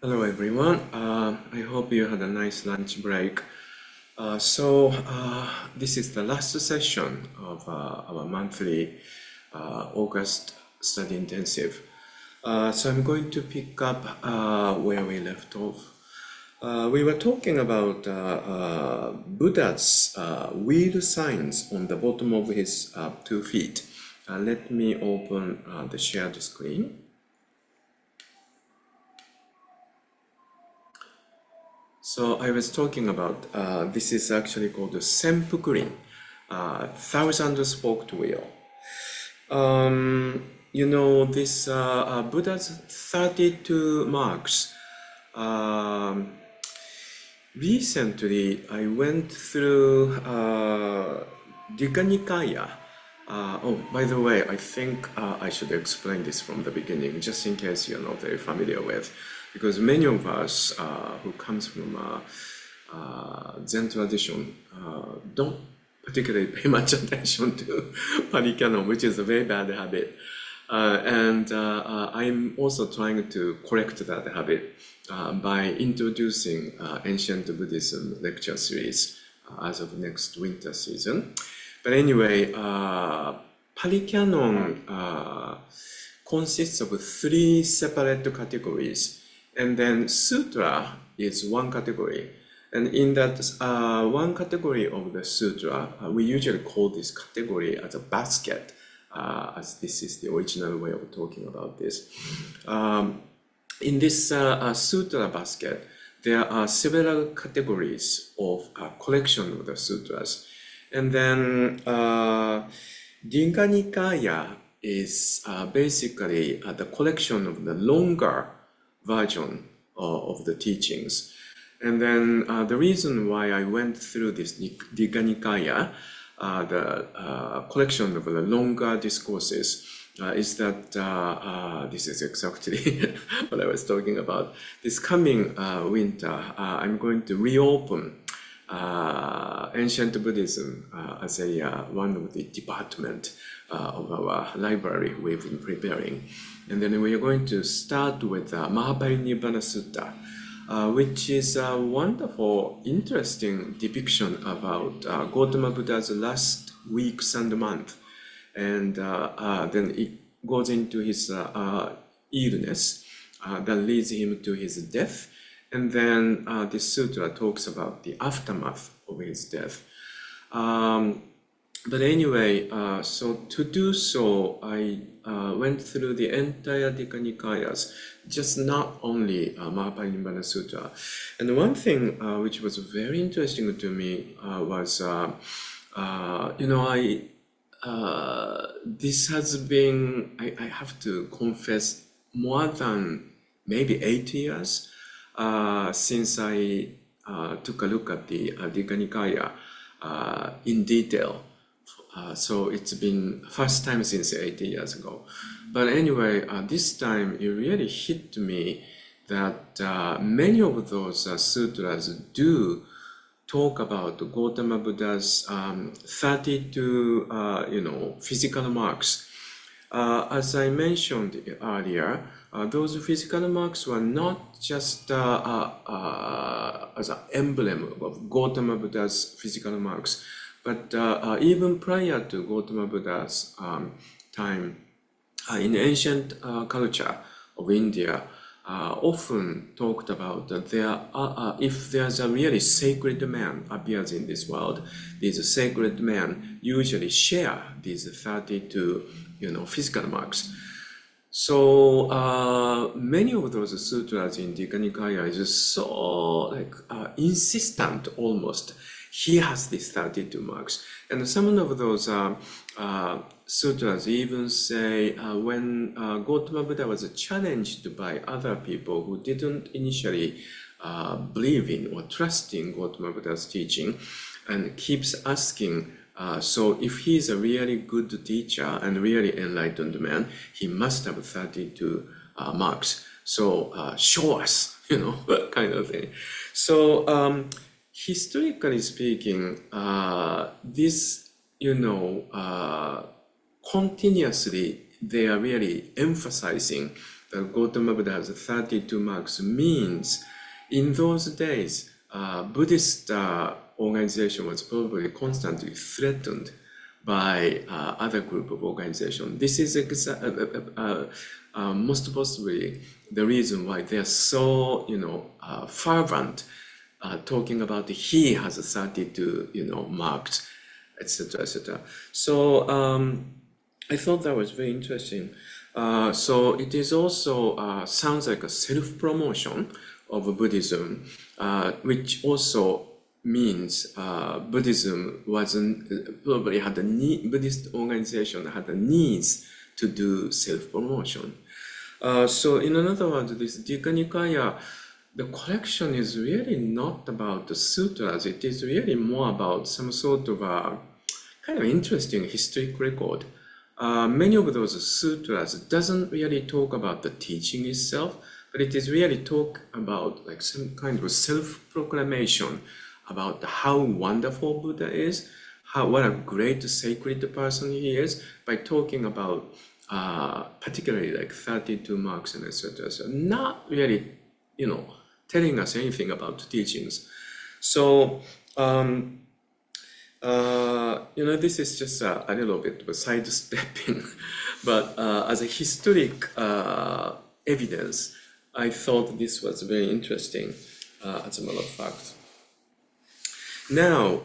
Hello everyone. I hope you had a nice lunch break. This is the last session of our monthly August study intensive. So I'm going to pick up where we left off. We were talking about Buddha's wheel signs on the bottom of his 2 feet. Let me open the shared screen. So I was talking about, this is actually called the Senpukurin, thousand spoked wheel. This Buddha's 32 marks. Recently, I went through Digha Nikaya. By the way, I think I should explain this from the beginning, just in case you're not very familiar with, because many of us who comes from Zen tradition don't particularly pay much attention to Pali-canon, which is a very bad habit. I'm also trying to correct that habit by introducing ancient Buddhism lecture series as of next winter season. But anyway, Pali-canon consists of 3 separate categories, and then Sutra is one category. And in that one category of the Sutra, we usually call this category as a basket, as this is the original way of talking about this. In this Sutra basket, there are several categories of a collection of the sutras. And then Digha Nikaya is basically the collection of the longer version of the teachings. And then the reason why I went through this Digha Nikaya, the collection of the longer discourses, is that this is exactly what I was talking about. This coming winter, I'm going to reopen ancient Buddhism as a one of the department of our library we've been preparing. And then we are going to start with Mahāyāna Sutta, which is a wonderful, interesting depiction about Gautama Buddha's last weeks and month. And then it goes into his illness that leads him to his death. And then this sutra talks about the aftermath of his death. But anyway, so to do so, I went through the entire Digha Nikayas, just not only Mahāyāna Sutta. And one thing which was very interesting to me was, this has been, I have to confess, more than maybe 8 years since I took a look at the Digha Nikaya in detail. So it's been first time since 80 years ago. But anyway, this time it really hit me that many of those sutras do talk about Gautama Buddha's 32, physical marks. As I mentioned earlier, those physical marks were not just as an emblem of Gautama Buddha's physical marks, but even prior to Gautama Buddha's time, in ancient culture of India, often talked about that if there's a really sacred man appears in this world, these sacred men usually share these 32, physical marks. So many of those sutras in Digha Nikaya is so insistent almost. He has these 32 marks. And some of those sutras even say when Gautama Buddha was challenged by other people who didn't initially believe in or trust in Gautama Buddha's teaching, and keeps asking, so if he is a really good teacher and really enlightened man, he must have 32 marks. So show us, kind of thing. So historically speaking, this, continuously they are really emphasizing that Gautama Buddha has 32 marks means in those days, Buddhist organization was probably constantly threatened by other group of organization. This is most possibly the reason why they are so, fervent, talking about he has 32, marked, etc., etc. So I thought that was very interesting. So it is also sounds like a self-promotion of Buddhism, which also means Buddhism wasn't probably had a need. Buddhist organization had a needs to do self-promotion. So in other words, this Digha Nikaya, the collection is really not about the sutras. It is really more about some sort of a kind of interesting historic record. Many of those sutras doesn't really talk about the teaching itself, but it is really talk about like some kind of self-proclamation about how wonderful Buddha is, what a great sacred person he is, by talking about particularly like 32 marks and etc. So not really, telling us anything about teachings. So, this is just a little bit of a sidestepping, but as a historic evidence, I thought this was very interesting, as a matter of fact. Now,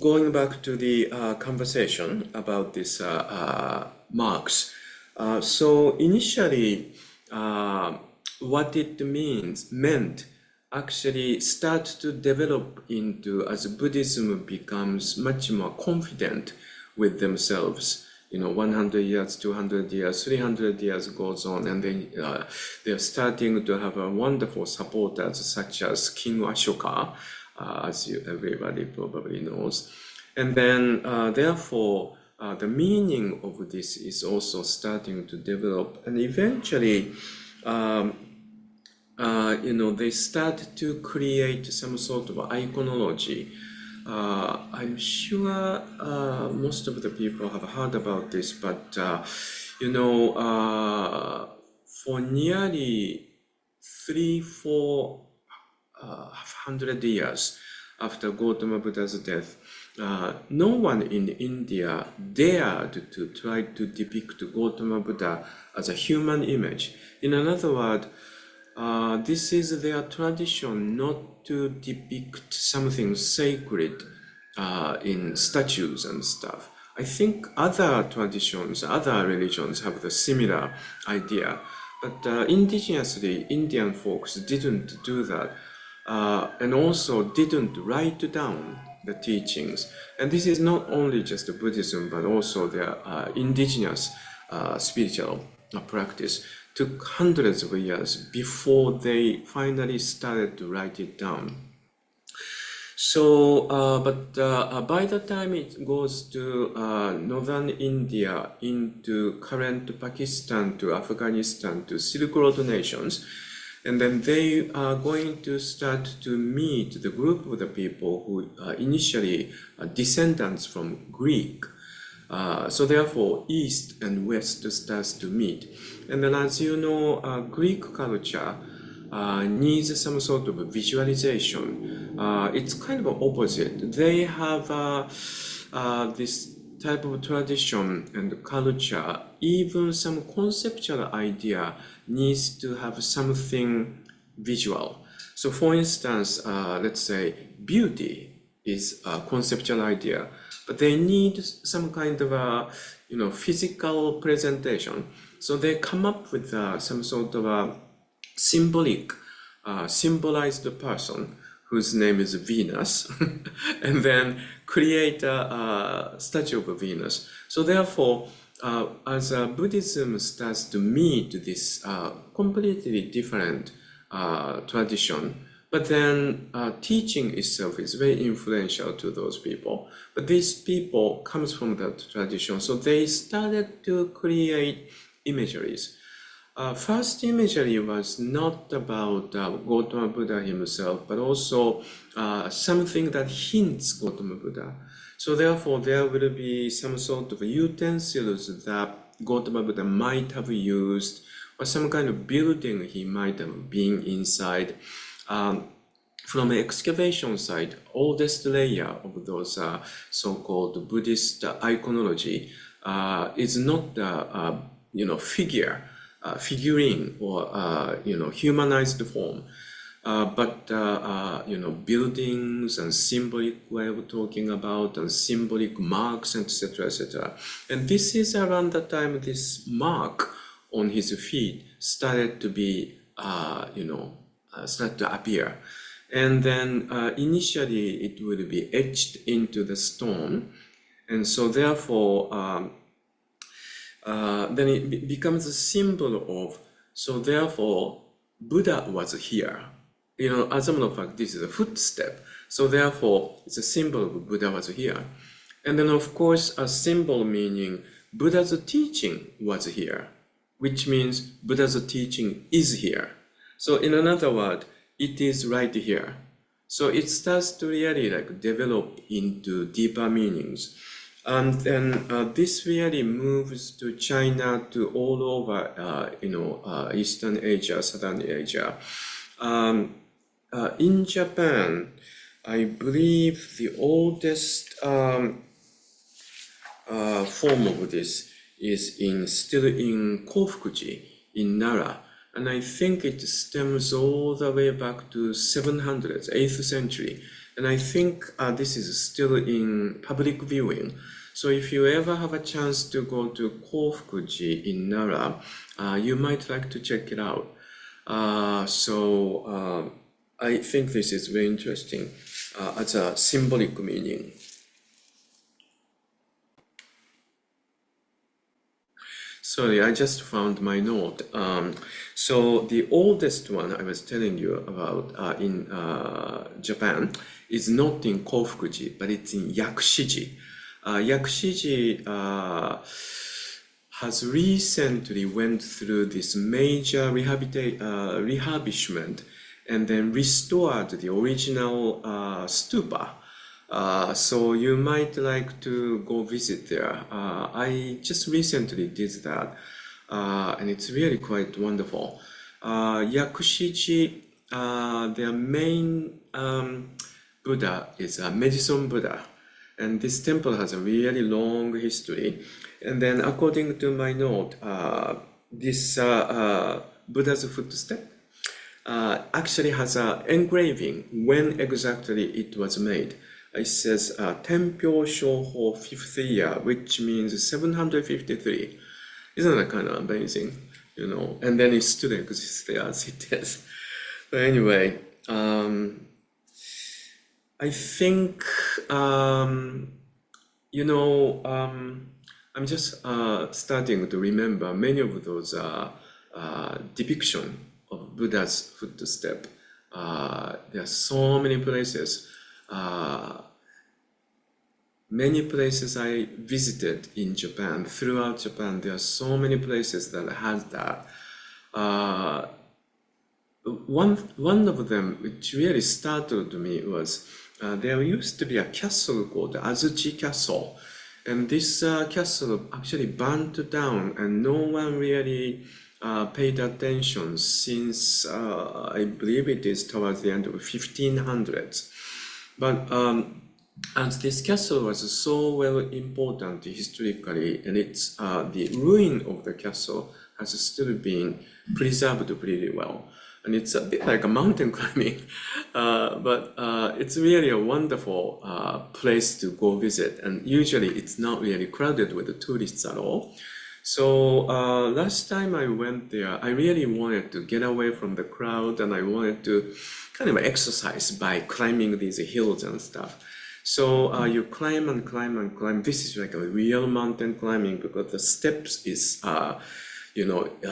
going back to the conversation about this marks. So initially, what it meant actually start to develop into as Buddhism becomes much more confident with themselves. 100 years, 200 years, 300 years goes on, and then they're starting to have a wonderful supporters such as King Ashoka, as everybody probably knows. And then, therefore, the meaning of this is also starting to develop, and eventually, they start to create some sort of iconology. I'm sure most of the people have heard about this, but for nearly 300-400 years after Gautama Buddha's death, no one in India dared to try to depict Gautama Buddha as a human image. In another word, this is their tradition not to depict something sacred in statues and stuff. I think other traditions, other religions have the similar idea, but indigenously, Indian folks didn't do that, and also didn't write down the teachings. And this is not only just Buddhism, but also their indigenous spiritual practice. Took hundreds of years before they finally started to write it down. So, but by the time it goes to northern India, into current Pakistan, to Afghanistan, to Silk Road nations, and then they are going to start to meet the group of the people who initially are descendants from Greek. So therefore, East and West starts to meet. And then as you know, Greek culture needs some sort of visualization. It's kind of opposite. They have this type of tradition and culture, even some conceptual idea needs to have something visual. So for instance, let's say beauty is a conceptual idea, but they need some kind of a physical presentation. So they come up with some sort of a symbolic, symbolized person whose name is Venus, and then create a statue of Venus. So therefore, as Buddhism starts to meet this completely different tradition, but then teaching itself is very influential to those people. But these people comes from that tradition, so they started to create imageries. First imagery was not about Gautama Buddha himself, but also something that hints Gautama Buddha. So therefore, there will be some sort of utensils that Gautama Buddha might have used, or some kind of building he might have been inside. From the excavation side, oldest layer of those so-called Buddhist iconology is not the figurine or humanized form, but buildings and symbolic way of talking about and symbolic marks, etc., etc. And this is around the time this mark on his feet started to be, started to appear. And then initially it will be etched into the stone, and so therefore then it becomes a symbol of, so therefore Buddha was here. As a matter of fact, this is a footstep, so therefore it's a symbol of Buddha was here. And then of course a symbol meaning Buddha's teaching was here, which means Buddha's teaching is here. So in another word, it is right here. So it starts to really develop into deeper meanings. And then this really moves to China, to all over, Eastern Asia, Southern Asia. In Japan, I believe the oldest form of this is still in Kofukuji in Nara. And I think it stems all the way back to 700s, 8th century. And I think this is still in public viewing. So if you ever have a chance to go to Kofukuji in Nara, you might like to check it out. I think this is very interesting as a symbolic meaning. Sorry, I just found my note. So the oldest one I was telling you about in Japan is not in Kofukuji, but it's in Yakushiji. Yakushiji has recently went through this major refurbishment and then restored the original stupa. So you might like to go visit there. I just recently did that, and it's really quite wonderful. Yakushiji, their main Buddha is a medicine Buddha, and this temple has a really long history. And then according to my note, this Buddha's footstep actually has an engraving when exactly it was made. It says Tenpyo Shoho 5th year, which means 753. Isn't that kind of amazing? And then it still exists there as it is. But anyway, I think, I'm just starting to remember many of those depictions of Buddha's footstep. There are so many places. Many places I visited in Japan, throughout Japan, there are so many places that has that. One of them, which really startled me, was there used to be a castle called Azuchi Castle, and this castle actually burned down, and no one really paid attention since I believe it is towards the end of 1500s. But as this castle was so well important historically, and it's the ruin of the castle has still been preserved pretty well. And it's a bit like a mountain climbing, but it's really a wonderful place to go visit. And usually it's not really crowded with the tourists at all. So last time I went there, I really wanted to get away from the crowd, and I wanted to kind of exercise by climbing these hills and stuff. So you climb and climb and climb. This is like a real mountain climbing because the steps is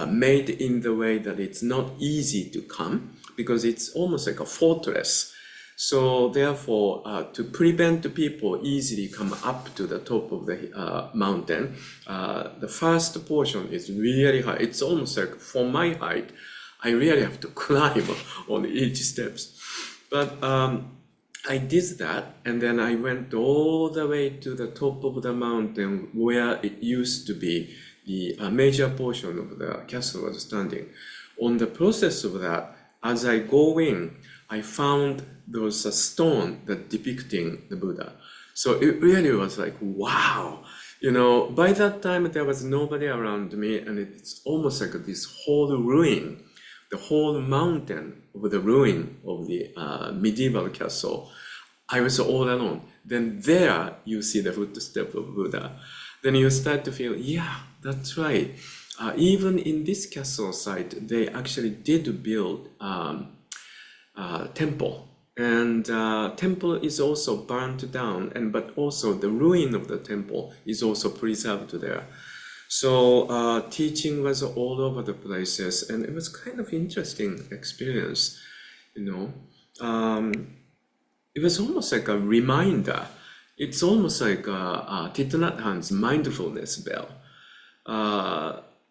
made in the way that it's not easy to come, because it's almost like a fortress. So therefore, to prevent people easily come up to the top of the mountain, the first portion is really high. It's almost like, for my height, I really have to climb on each steps. But I did that, and then I went all the way to the top of the mountain where it used to be the major portion of the castle was standing. On the process of that, as I go in, I found there was a stone that depicting the Buddha. So it really was like, wow. By that time there was nobody around me, and it's almost like this whole ruin, the whole mountain of the ruin of the medieval castle. I was all alone. Then there you see the footstep of Buddha. Then you start to feel, yeah, that's right. Even in this castle site, they actually did build temple. And temple is also burnt down, but also the ruin of the temple is also preserved there. So teaching was all over the places, and it was kind of interesting experience, It was almost like a reminder. It's almost like Thich Nhat Hanh's mindfulness bell.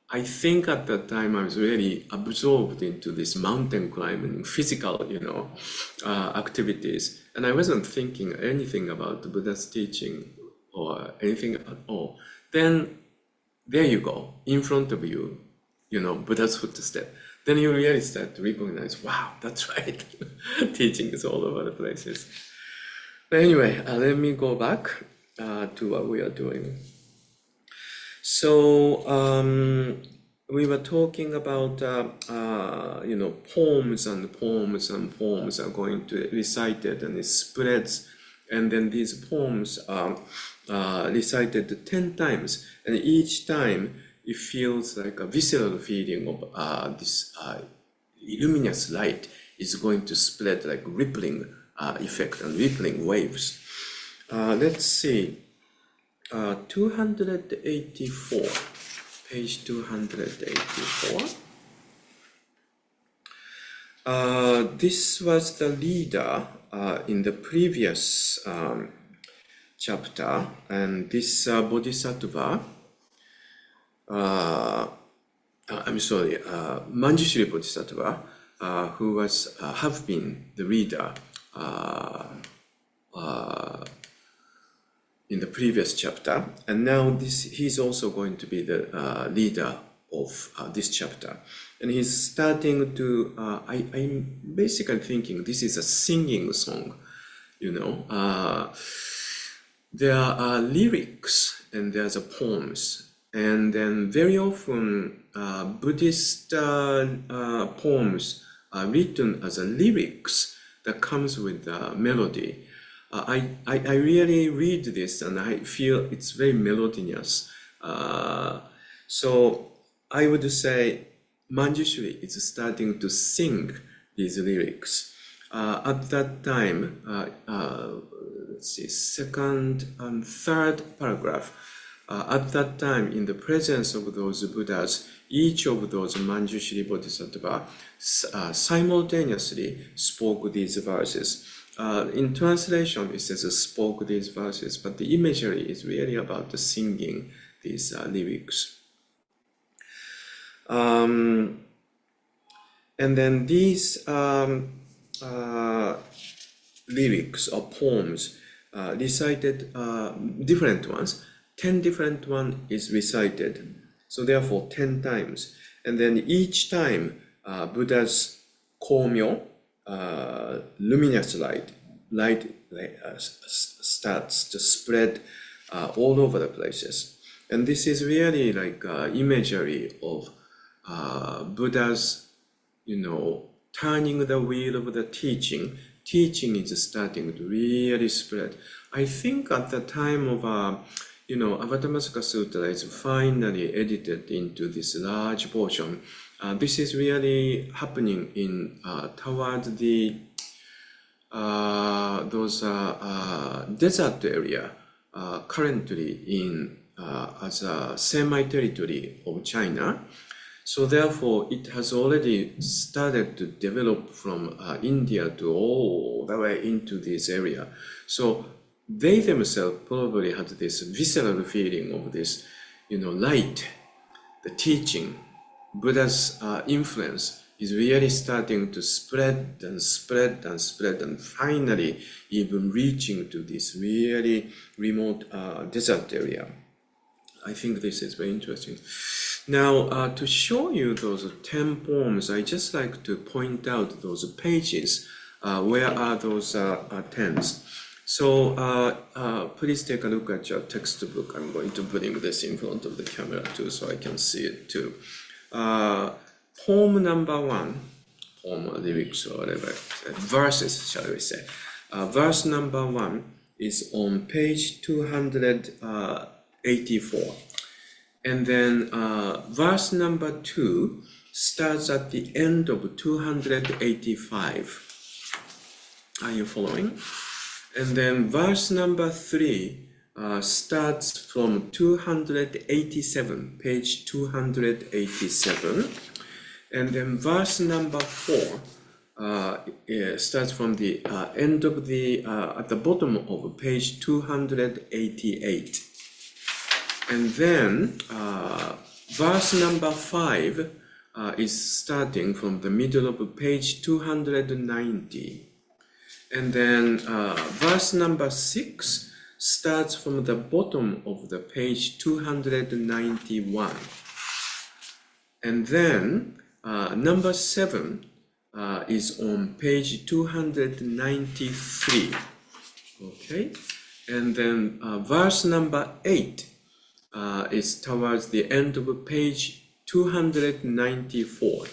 I think at that time I was really absorbed into this mountain climbing, physical, activities, and I wasn't thinking anything about the Buddha's teaching or anything at all. Then there you go, in front of you, Buddha's footstep. Then you really start to recognize, wow, that's right. Teaching is all over the places. But anyway, let me go back to what we are doing. So we were talking about poems and poems and poems are going to be recited, and it spreads, and then these poems are recited 10 times, and each time it feels like a visceral feeling of this luminous light is going to spread like rippling effect and rippling waves. Let's see. 284, page 284. This was the leader in the previous chapter, and this bodhisattva, Manjushri Bodhisattva, who was have been the reader in the previous chapter, and now he's also going to be the leader of this chapter, and he's starting to. I'm basically thinking this is a singing song, There are lyrics and there's a poems, and then very often Buddhist poems are written as a lyrics that comes with the melody. I really read this and I feel it's very melodious. So I would say Manjushri is starting to sing these lyrics. At that time, let's see, second and third paragraph. At that time, in the presence of those Buddhas, each of those Manjushri Bodhisattva simultaneously spoke these verses. In translation, it says spoke these verses, but the imagery is really about the singing these lyrics. And then these lyrics or poems recited different ones. 10 different one is recited, so therefore 10 times. And then each time Buddha's komyo, luminous light starts to spread all over the places. And this is really like imagery of Buddha's, turning the wheel of the teaching. Teaching is starting to really spread. I think at the time of, Avatamsaka Sūtra is finally edited into this large portion. This is really happening in toward the those desert area currently in as a semi-territory of China. So therefore, it has already started to develop from India to all the way into this area. So they themselves probably had this visceral feeling of this, light, the teaching, Buddha's influence is really starting to spread and spread and spread, and finally even reaching to this really remote desert area. I think this is very interesting. Now, to show you those 10 poems, I just like to point out those pages. Where are those 10s? So please take a look at your textbook. I'm going to bring this in front of the camera too, so I can see it too. Poem number 1, poem or lyrics or whatever, verses, shall we say. Verse number 1 is on page 284. And then verse number 2 starts at the end of 285. Are you following? And then verse number 3 starts from 287, page 287. And then verse number 4 starts from the end of the, at the bottom of page 288. And then verse number 5 is starting from the middle of page 290. And then verse number 6 starts from the bottom of the page 291. And then number 7 is on page 293. Okay? And then verse number 8 is towards the end of page 294.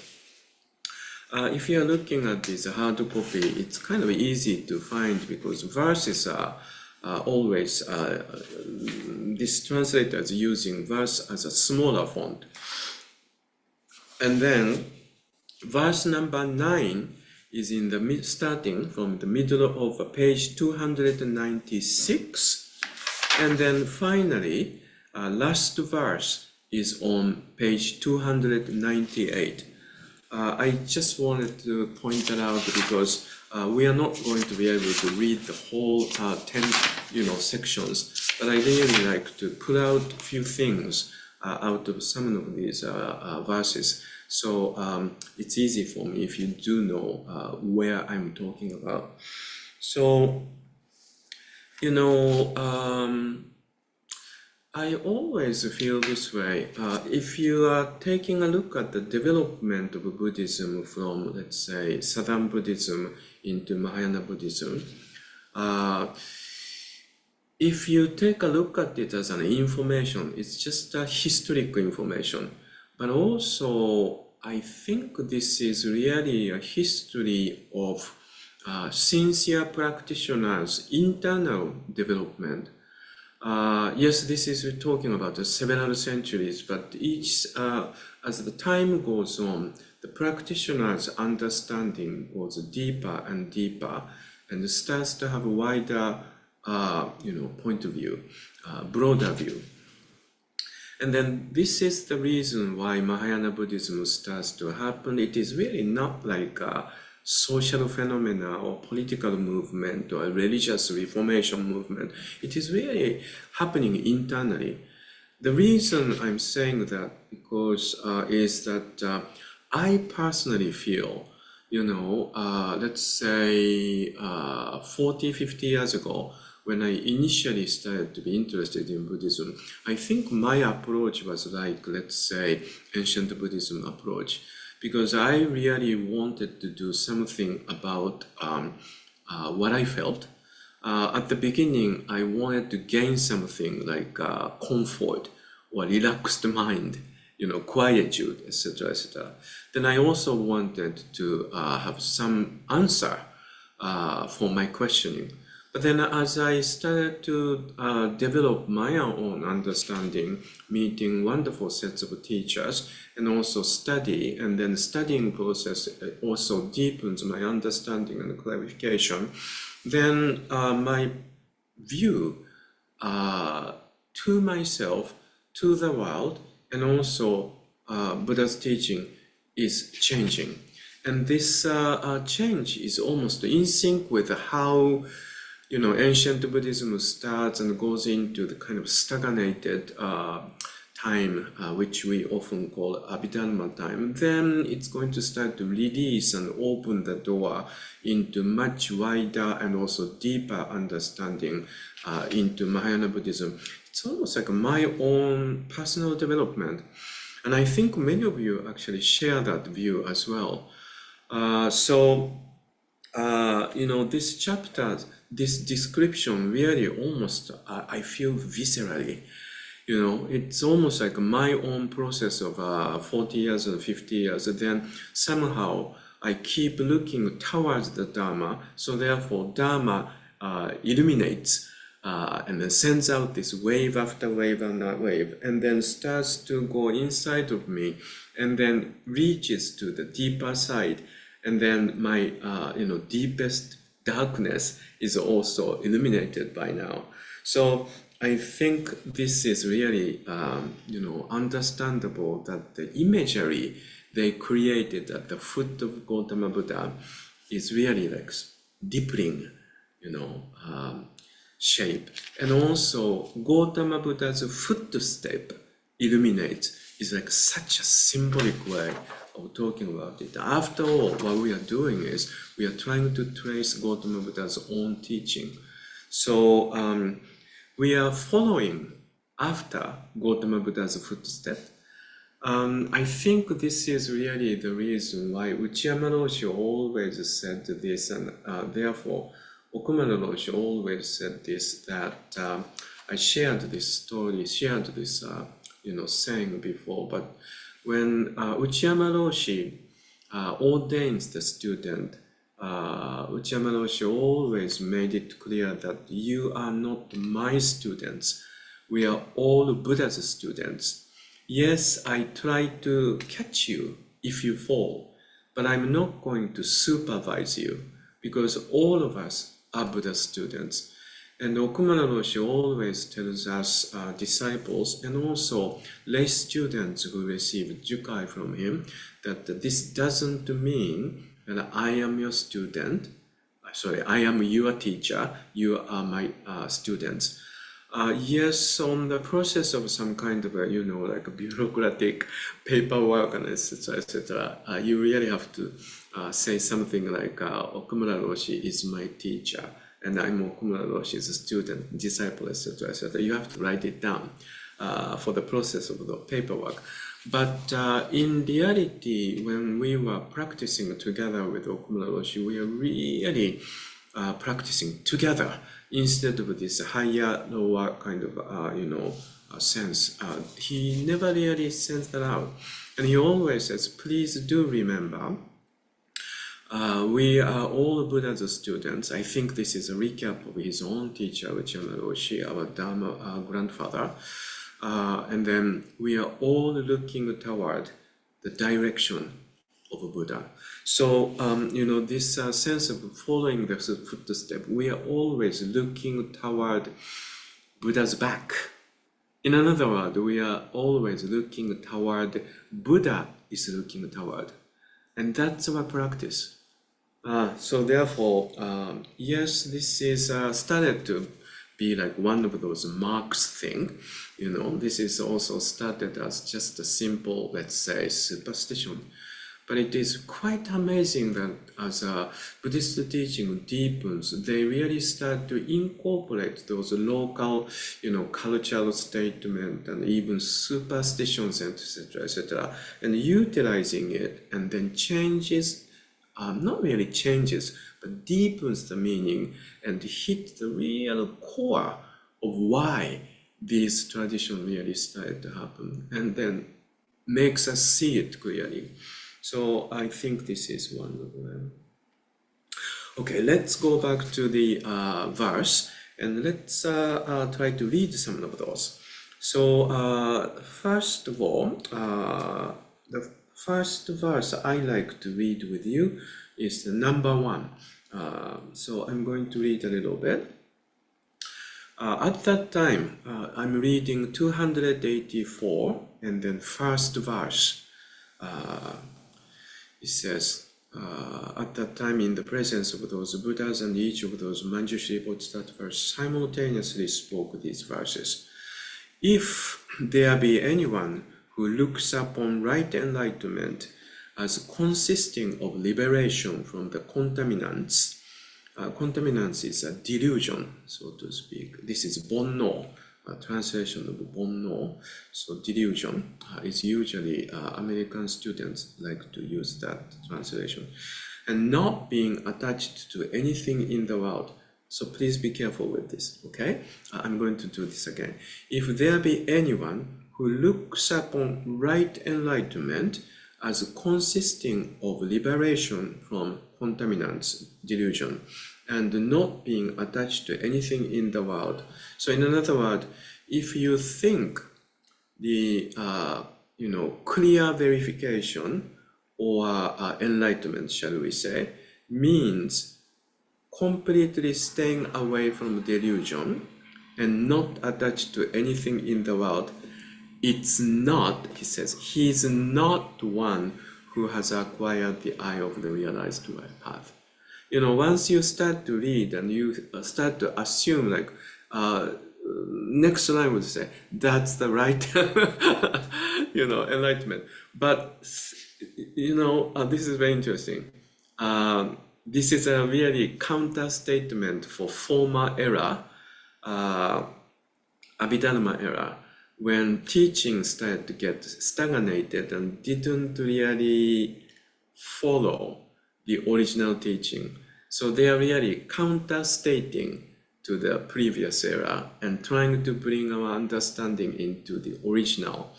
If you are looking at this hard copy, it's kind of easy to find because verses are always, this translator is using verse as a smaller font. And then verse number 9 is in the starting from the middle of page 296. And then finally, last verse is on page 298. I just wanted to point that out because we are not going to be able to read the whole 10 sections, but I really like to pull out a few things out of some of these verses. So it's easy for me if you do know where I'm talking about. So, I always feel this way. If you are taking a look at the development of Buddhism from, let's say, Southern Buddhism into Mahāyāna Buddhism, if you take a look at it as an information, it's just a historical information. But also, I think this is really a history of sincere practitioners' internal development. Yes, this is talking about several centuries, but each, as the time goes on, the practitioner's understanding goes deeper and deeper, and starts to have a wider, point of view, broader view. And then this is the reason why Mahāyāna Buddhism starts to happen. It is really not like a social phenomena or political movement or a religious reformation movement. It is really happening internally. The reason I'm saying that because is that I personally feel, let's say 40, 50 years ago, when I initially started to be interested in Buddhism, I think my approach was like, let's say, ancient Buddhism approach. Because I really wanted to do something about what I felt. At the beginning, I wanted to gain something like comfort or relaxed mind, quietude, etc., etc. Then I also wanted to have some answer for my questioning. But then as I started to develop my own understanding, meeting wonderful sets of teachers, and also study, and then studying process also deepens my understanding and clarification, then my view to myself, to the world, and also Buddha's teaching is changing. And this change is almost in sync with how ancient Buddhism starts and goes into the kind of stagnated time, which we often call Abhidharma time, then it's going to start to release and open the door into much wider and also deeper understanding into Mahāyāna Buddhism. It's almost like my own personal development. And I think many of you actually share that view as well. This chapter, this description really almost, I feel viscerally. It's almost like my own process of 40 years or 50 years. Then somehow I keep looking towards the Dharma. So therefore, Dharma illuminates and then sends out this wave after wave and wave, and then starts to go inside of me, and then reaches to the deeper side. And then my, deepest darkness is also illuminated by now. So I think this is really, understandable that the imagery they created at the foot of Gautama Buddha is really like deepening, shape. And also Gautama Buddha's footstep illuminates is like such a symbolic way of talking about it. After all, what we are doing is we are trying to trace Gautama Buddha's own teaching. So we are following after Gautama Buddha's footstep. I think this is really the reason why Uchiyama Roshi always said this, and therefore Okumura Roshi always said this, that I shared this saying before, but when Uchiyama Roshi ordains the student, Uchiyama Roshi always made it clear that you are not my students. We are all Buddha's students. Yes, I try to catch you if you fall, but I'm not going to supervise you, because all of us are Buddha's students. And Okumura Roshi always tells us disciples and also lay students who receive jukai from him that this doesn't mean that I am your student. I am your teacher. You are my students. Yes, on the process of some kind of like a bureaucratic paperwork and etc., you really have to say something like Okumura Roshi is my teacher, and I'm Okumura Roshi's student, disciple, etc., etc. You have to write it down for the process of the paperwork. But in reality, when we were practicing together with Okumura Roshi, we are really practicing together instead of this higher, lower kind of, sense. He never really sends that out. And he always says, please do remember, we are all Buddha's students. I think this is a recap of his own teacher, Uchiyama Roshi, our Dharma grandfather. And then we are all looking toward the direction of a Buddha. So, this sense of following the footstep, we are always looking toward Buddha's back. In another word, we are always looking toward Buddha is looking toward. And that's our practice. So therefore, yes, this is started to be like one of those marks thing. This is also started as just a simple, let's say, superstition. But it is quite amazing that as a Buddhist teaching deepens, they really start to incorporate those local, cultural statement and even superstitions, etc., etc., and utilizing it, and then changes, not really changes, but deepens the meaning and hit the real core of why this tradition really started to happen, and then makes us see it clearly. So I think this is one of them. Okay, let's go back to the verse, and let's try to read some of those. So first of all, the first verse I like to read with you is the number 1. So I'm going to read a little bit. At that time, I'm reading 284, and then first verse. It says, at that time, in the presence of those Buddhas and each of those Manjushri Bodhisattvas simultaneously spoke these verses. If there be anyone who looks upon right enlightenment as consisting of liberation from the contaminants. Contaminants is a delusion, so to speak. This is bonno, a translation of bonno. So delusion is usually American students like to use that translation. And not being attached to anything in the world. So please be careful with this, okay? I'm going to do this again. If there be anyone who looks upon right enlightenment as consisting of liberation from contaminants, delusion, and not being attached to anything in the world. So in another word, if you think the clear verification or enlightenment, shall we say, means completely staying away from delusion and not attached to anything in the world, it's not, he says, he's not one who has acquired the eye of the realized path. Once you start to read and you start to assume, like, next line would say, that's the right, enlightenment. But, this is very interesting. This is a really counter statement for former era, Abhidharma era, when teaching started to get stagnated and didn't really follow the original teaching. So they are really counter-stating to the previous era and trying to bring our understanding into the original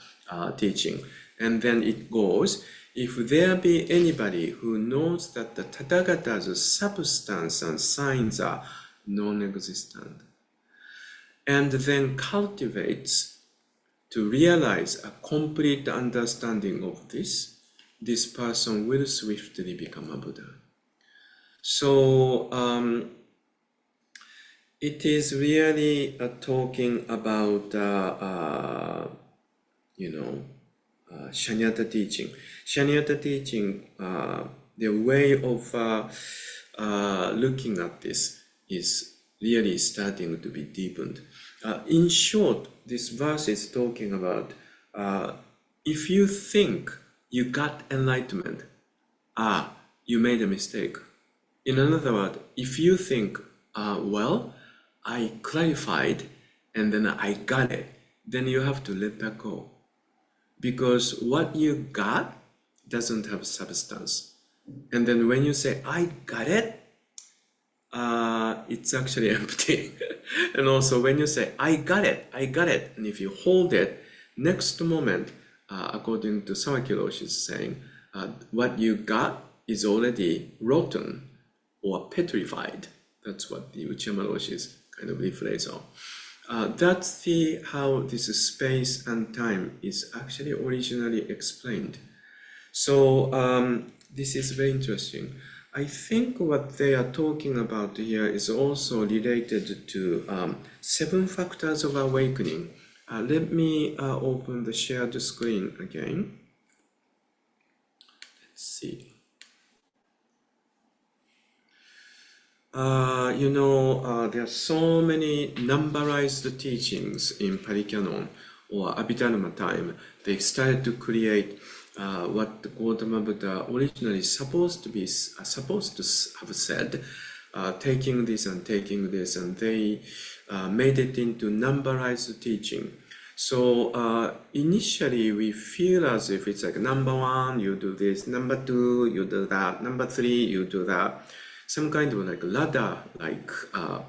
teaching. And then it goes, if there be anybody who knows that the Tathagata's substance and signs are non-existent, and then cultivates to realize a complete understanding of this person will swiftly become a Buddha. So it is really talking about shunyata teaching. Shunyata teaching, the way of looking at this is really starting to be deepened. In short, this verse is talking about if you think you got enlightenment, you made a mistake. In another word, if you think, well, I clarified and then I got it, then you have to let that go. Because what you got doesn't have substance. And then when you say, I got it, it's actually empty. And also when you say, I got it, and if you hold it, next moment, according to Sawaki Roshi's saying, what you got is already rotten or petrified. That's what the Uchiyama Roshi's kind of rephrase on. That's how this space and time is actually originally explained. So this is very interesting. I think what they are talking about here is also related to 7 factors of awakening. Let me open the shared screen again. Let's see. There are so many numberized teachings in Paricanon or Abhidharma time. They started to create what the Gautama Buddha originally supposed to have said, taking this, and they made it into numberized teaching. So initially we feel as if it's like number 1, you do this, number 2, you do that, number 3, you do that. Some kind of like ladder-like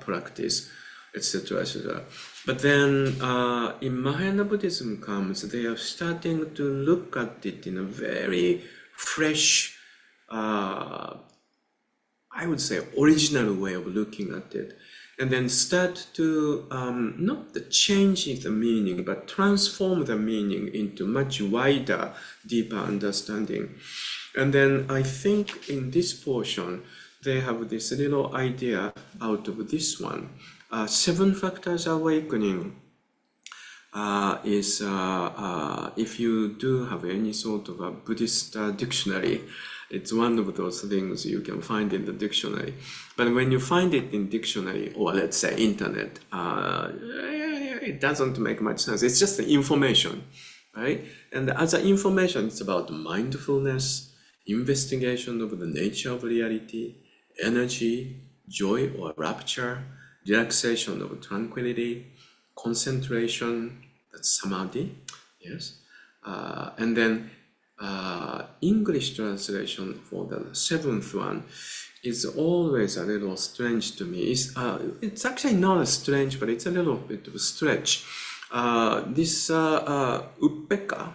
practice, etc., etc. But then in Mahāyāna Buddhism comes, they are starting to look at it in a very fresh, I would say, original way of looking at it. And then start to not change the meaning, but transform the meaning into much wider, deeper understanding. And then I think in this portion, they have this little idea out of this one. 7 factors awakening is, if you do have any sort of a Buddhist dictionary, it's one of those things you can find in the dictionary. But when you find it in dictionary, or let's say internet, it doesn't make much sense. It's just the information, right? And as an information, it's about mindfulness, investigation of the nature of reality, energy, joy or rapture, relaxation of tranquility, concentration, that's samadhi, yes. And then English translation for the seventh one is always a little strange to me. It's actually not strange, but it's a little bit of a stretch. This upekkha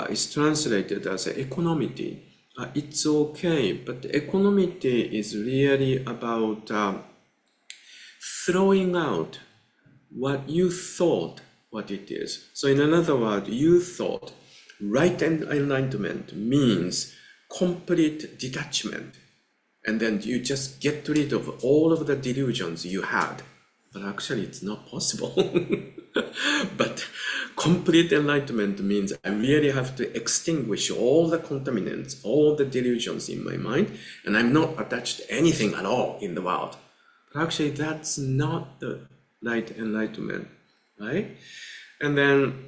is translated as equanimity. It's okay, but equanimity is really about throwing out what you thought what it is. So in another word, you thought right enlightenment means complete detachment, and then you just get rid of all of the delusions you had. But actually it's not possible. But complete enlightenment means I really have to extinguish all the contaminants, all the delusions in my mind, and I'm not attached to anything at all in the world. But actually that's not the right enlightenment, right? And then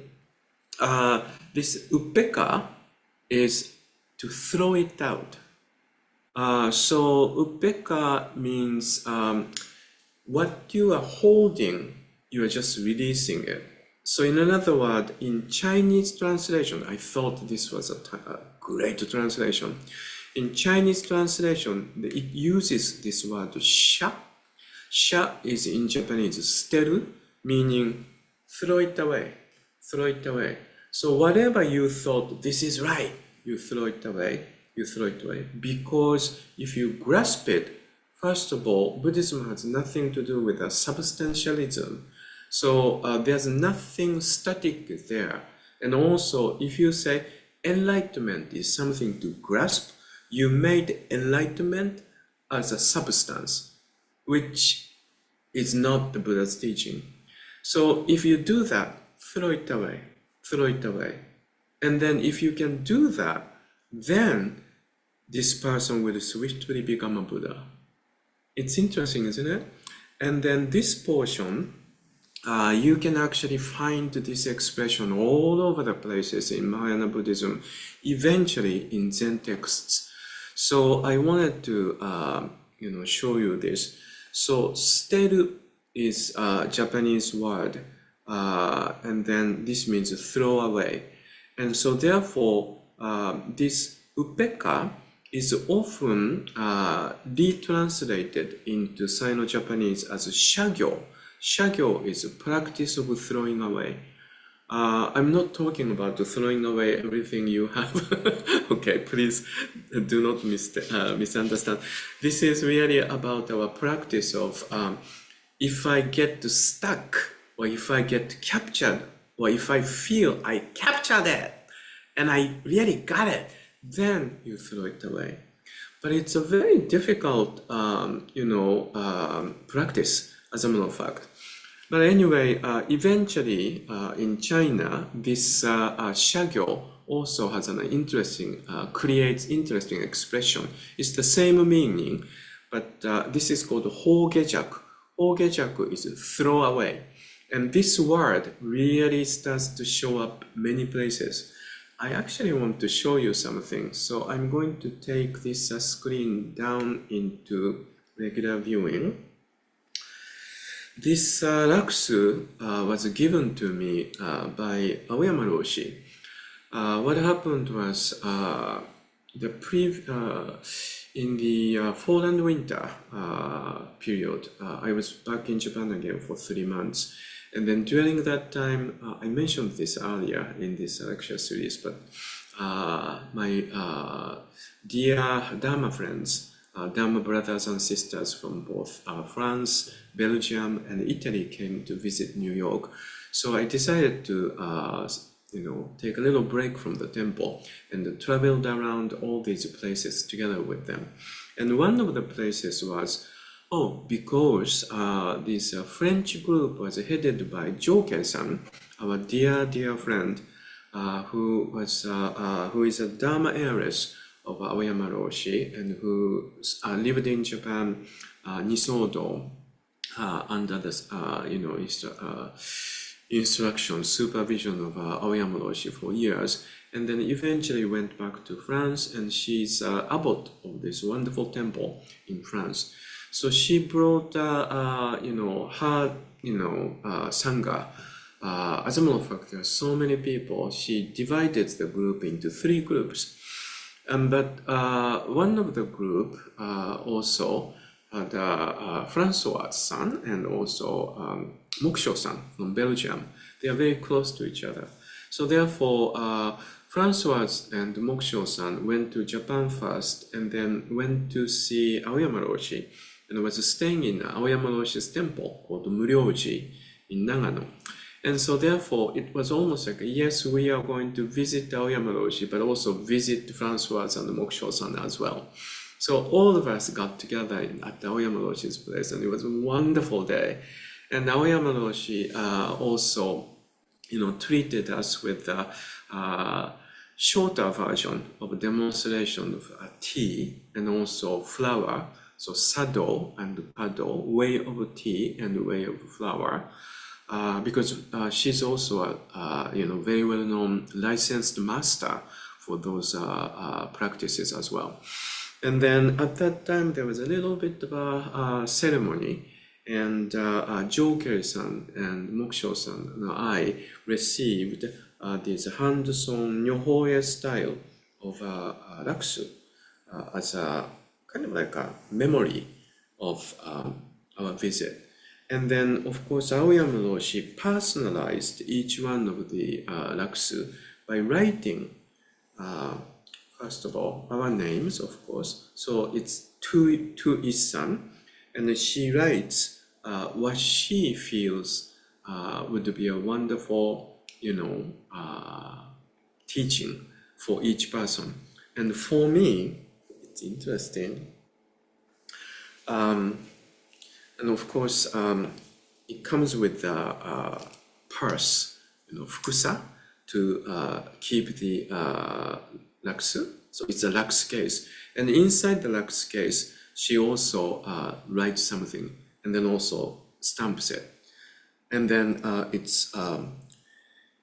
this upekkha is to throw it out. So upekkha means what you are holding, you are just releasing it. So in another word, in Chinese translation, I thought this was a great translation. In Chinese translation, it uses this word sha. Sha is in Japanese steru, meaning throw it away, throw it away. So whatever you thought this is right, you throw it away, you throw it away. Because if you grasp it, first of all, Buddhism has nothing to do with substantialism. So there's nothing static there. And also, if you say enlightenment is something to grasp, you made enlightenment as a substance, which is not the Buddha's teaching. So if you do that, throw it away, throw it away. And then if you can do that, then this person will swiftly become a Buddha. It's interesting, isn't it? And then this portion, you can actually find this expression all over the places in Mahāyāna Buddhism, eventually in Zen texts. So I wanted to, show you this. So steru is a Japanese word, and then this means throw away. And so therefore, this upekkha is often retranslated into Sino-Japanese as shagyo. Shagyo is a practice of throwing away. I'm not talking about throwing away everything you have. Okay, please do not misunderstand. This is really about our practice of if I get stuck, or if I get captured, or if I feel I captured it, and I really got it, then you throw it away. But it's a very difficult, practice, as a matter of fact. But anyway, eventually in China, this shagyo also has an interesting, creates interesting expression. It's the same meaning, but this is called hogejaku. Hogejaku is throw away. And this word really starts to show up many places. I actually want to show you something. So I'm going to take this screen down into regular viewing. This Raksu was given to me by Aoyama Roshi. What happened was in the fall and winter period, I was back in Japan again for 3 months. And then during that time, I mentioned this earlier in this lecture series, but my dear Dharma friends, Dharma brothers and sisters from both France, Belgium, and Italy came to visit New York. So I decided to, take a little break from the temple and traveled around all these places together with them. And one of the places was, because this French group was headed by Joke-san, our dear friend, who is a Dharma heiress of Aoyama Roshi and who lived in Japan, Nisodo, under the instruction, supervision of Aoyama Roshi for years, and then eventually went back to France, and she's abbot of this wonderful temple in France. So she brought her sangha. As a matter of fact, there are so many people. She divided the group into 3 groups, but one of the group also had Francois' son and also Moksho-san from Belgium. They are very close to each other. So therefore, Francois and Moksho-san went to Japan first and then went to see Aoyama Roshi and was staying in Aoyama Roshi's temple called Muryoji in Nagano. And so therefore, it was almost like, yes, we are going to visit Aoyama Roshi, but also visit Francois and Moksho-san as well. So all of us got together at Aoyama Roshi's place, and it was a wonderful day. And Aoyama Roshi also, treated us with a shorter version of a demonstration of tea and also flower. So sado and pado, way of tea and way of flower. Because she's also a very well-known licensed master for those practices as well. And then at that time there was a little bit of a ceremony, and Joker-san and Moksho-san and I received this hand-sewn nyohoe style of raksu as a kind of like a memory of our visit. And then, of course, Aoyama Roshi personalized each one of the raksu by writing, first of all, our names, of course. So it's to Issan, and then she writes what she feels would be a wonderful, teaching for each person. And for me, it's interesting. And of course, it comes with a purse, fukusa, to keep the raksu. So it's a raksu case. And inside the raksu case, she also writes something and then also stamps it. And then it's,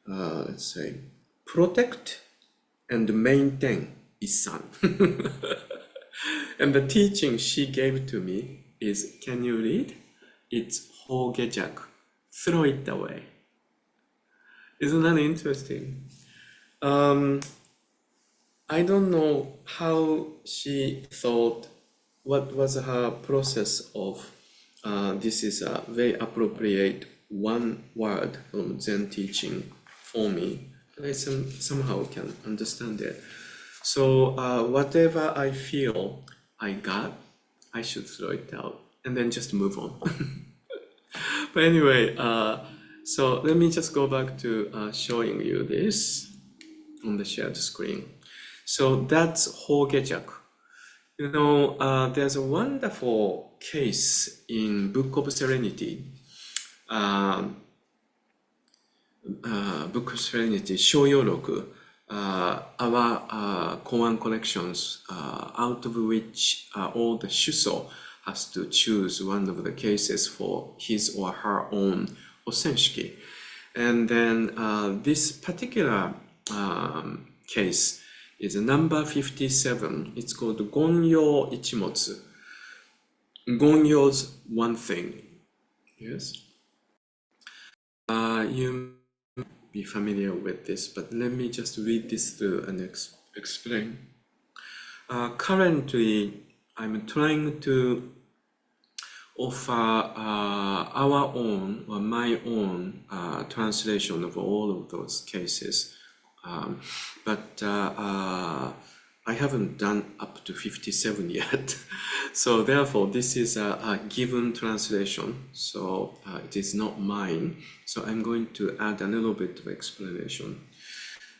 let's say, protect and maintain Issan. And the teaching she gave to me is, can you read? It's hogejak, throw it away. Isn't that interesting? I don't know how she thought, what was her process of, this is a very appropriate one word from Zen teaching for me, but I somehow can understand it. So whatever I feel I got, I should throw it out and then just move on. But anyway, so let me just go back to showing you this on the shared screen. So that's hogejak. There's a wonderful case in Book of Serenity. Book of Serenity, Shoyoroku, our koan collections, out of which all the shuso has to choose one of the cases for his or her own osenshiki. And then this particular case is number 57. It's called Gonyo Ichimotsu. Gonyo's one thing. Yes. You may be familiar with this, but let me just read this through and explain. Currently, I'm trying to offer our own or my own translation of all of those cases. But I haven't done up to 57 yet. So therefore, this is a given translation. So it is not mine. So I'm going to add a little bit of explanation.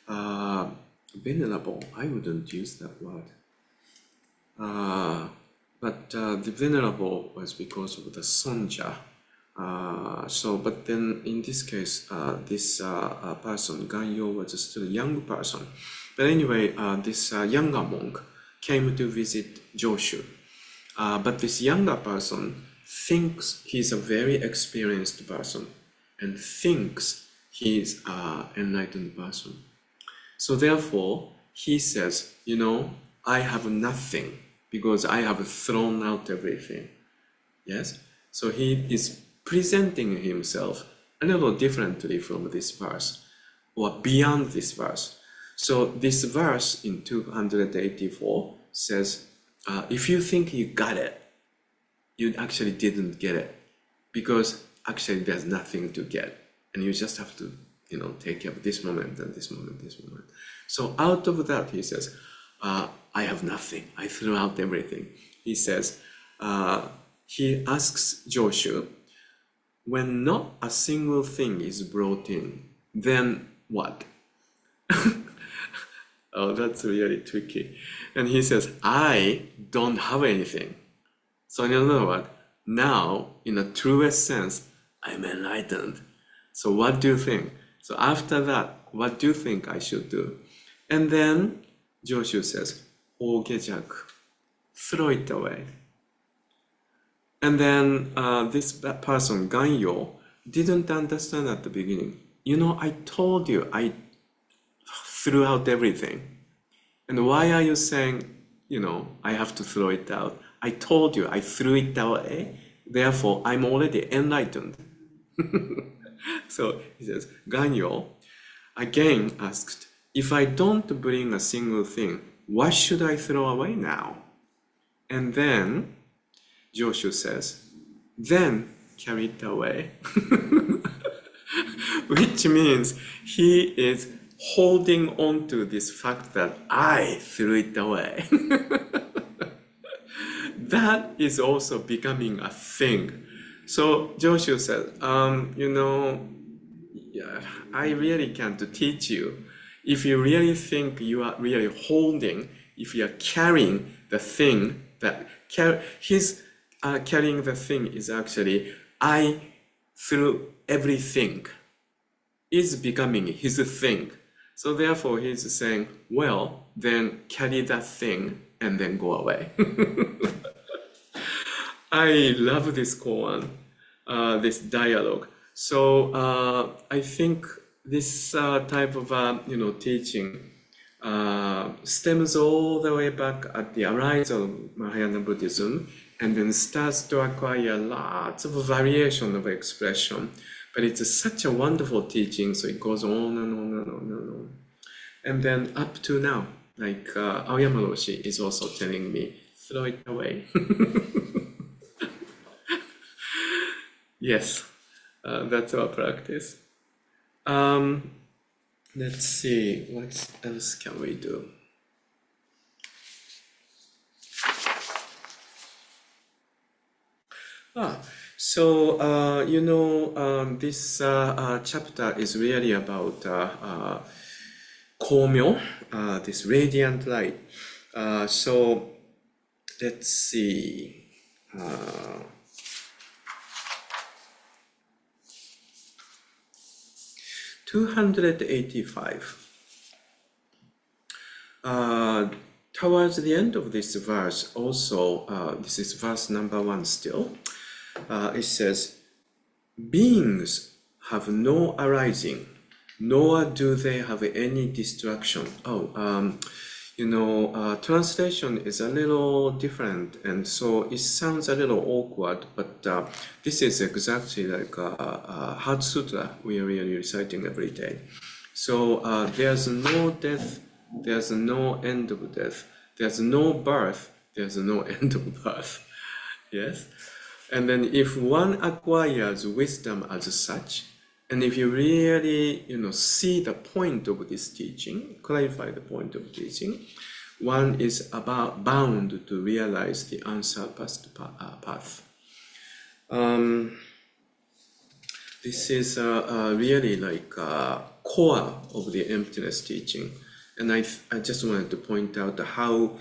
Venerable, I wouldn't use that word. But the venerable was because of the sonja. But then in this case, this person, Ganyo, was still a young person. But anyway, this younger monk came to visit Joshu. But this younger person thinks he's a very experienced person and thinks he's an enlightened person. So therefore, he says, I have nothing because I have thrown out everything. Yes? So he is presenting himself a little differently from this verse, or beyond this verse. So this verse in 284 says, if you think you got it, you actually didn't get it, because actually there's nothing to get, and you just have to, take care of this moment and this moment, this moment. So out of that, he says, I have nothing. I threw out everything. He says, he asks Joshu, when not a single thing is brought in, then what? Oh, that's really tricky. And he says, I don't have anything. So in other words, now, in a truest sense, I'm enlightened. So what do you think? So after that, what do you think I should do? And then Joshu says, Ogejak, throw it away. And then this person, Ganyo, didn't understand at the beginning. I told you I threw out everything. And why are you saying, I have to throw it out? I told you I threw it away. Therefore, I'm already enlightened. So he says, Ganyo again asked, if I don't bring a single thing, what should I throw away now? And then Joshu says, then carry it away. Which means he is holding on to this fact that I threw it away. That is also becoming a thing. So Joshu said, I really can't teach you. If you really think you are really holding, if you are carrying the thing, his carrying the thing is actually, I threw everything, is becoming his thing. So therefore he's saying, well, then carry that thing and then go away. I love this koan, this dialogue. So I think this type of teaching stems all the way back at the rise of Mahāyāna Buddhism, and then starts to acquire lots of variation of expression. But it's such a wonderful teaching, so it goes on and on and on and on. And then up to now, like Aoyama Roshi is also telling me, throw it away. Yes, that's our practice. Let's see, what else can we do? So this chapter is really about Komyo, this radiant light. So let's see. 285. Towards the end of this verse, also, this is verse number 1 still, it says, beings have no arising, nor do they have any destruction. Translation is a little different, and so it sounds a little awkward, but this is exactly like Heart Sutra we are really reciting every day. So there's no death, there's no end of death, there's no birth, there's no end of birth. Yes? And then if one acquires wisdom as such, and if you really, see the point of this teaching, clarify the point of teaching, one is bound to realize the unsurpassed path. This is really like core of the emptiness teaching. And I just wanted to point out how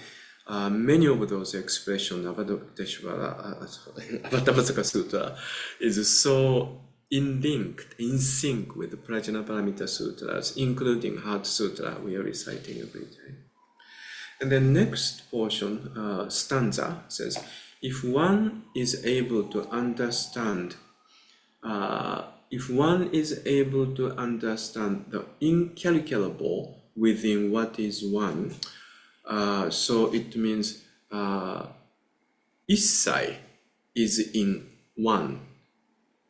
many of those expressions of Avatamsaka Sūtra is so in sync with the Prajnaparamita Sutras, including Heart Sutra we are reciting every day. And then next portion, stanza, says, If one is able to understand, if one is able to understand the incalculable within what is one, so it means Issai is in one,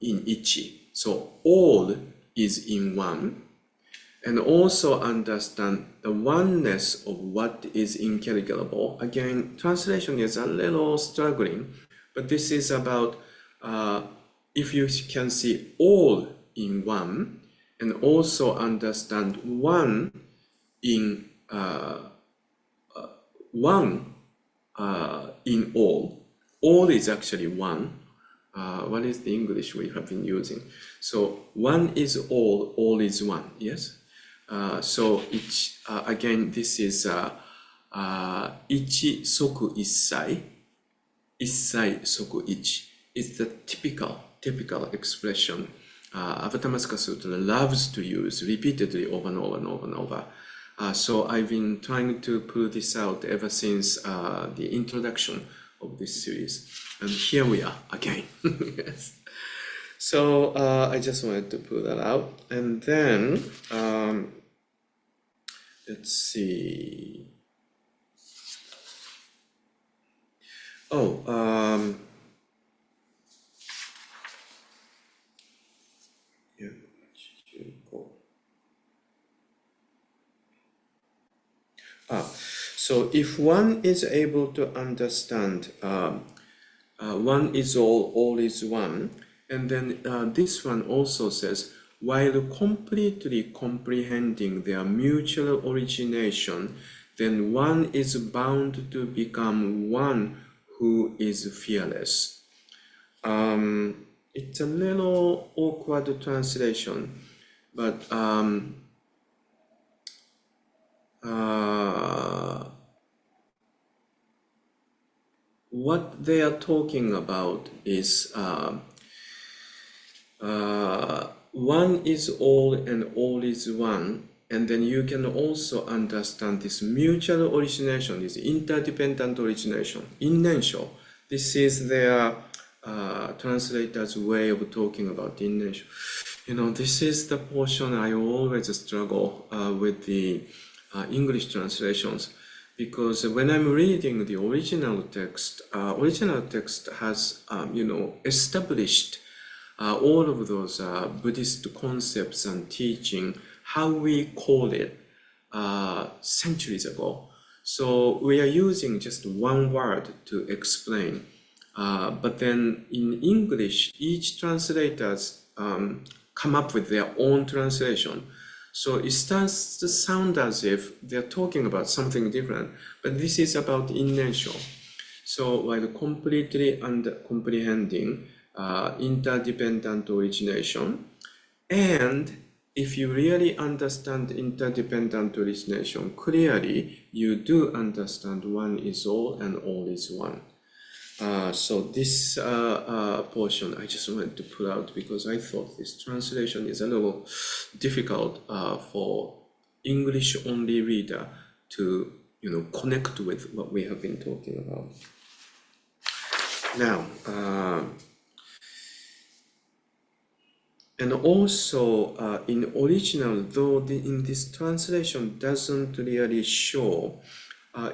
in ichi. So all is in one, and also understand the oneness of what is incalculable. Again, translation is a little struggling, but this is about if you can see all in one, and also understand one in in all. All is actually one. What is the English we have been using? So one is all is one. Yes. So each again, this is ichi soku issai, issai soku ichi. It's the typical expression Avatamsaka Sūtra loves to use repeatedly over and over and over and over. So I've been trying to pull this out ever since the introduction of this series, and here we are again. Yes. So I just wanted to pull that out, and then let's see. Oh, yeah. So if one is able to understand one is all is one, and then this one also says, while completely comprehending their mutual origination, then one is bound to become one who is fearless. It's a little awkward translation, but what they are talking about is one is all and all is one, and then you can also understand this mutual origination, this interdependent origination, innensho. This is their translator's way of talking about innensho. You know, this is the portion I always struggle with the English translations, because when I'm reading the original text has established all of those Buddhist concepts and teaching, how we call it centuries ago. So we are using just one word to explain, but then in English, each translators come up with their own translation. So it starts to sound as if they're talking about something different, but this is about innensho. So while completely comprehending interdependent origination, and if you really understand interdependent origination clearly, you do understand one is all and all is one. So this portion I just wanted to pull out because I thought this translation is a little difficult for English-only reader to connect with what we have been talking about. Now, and also in original, though in this translation doesn't really show,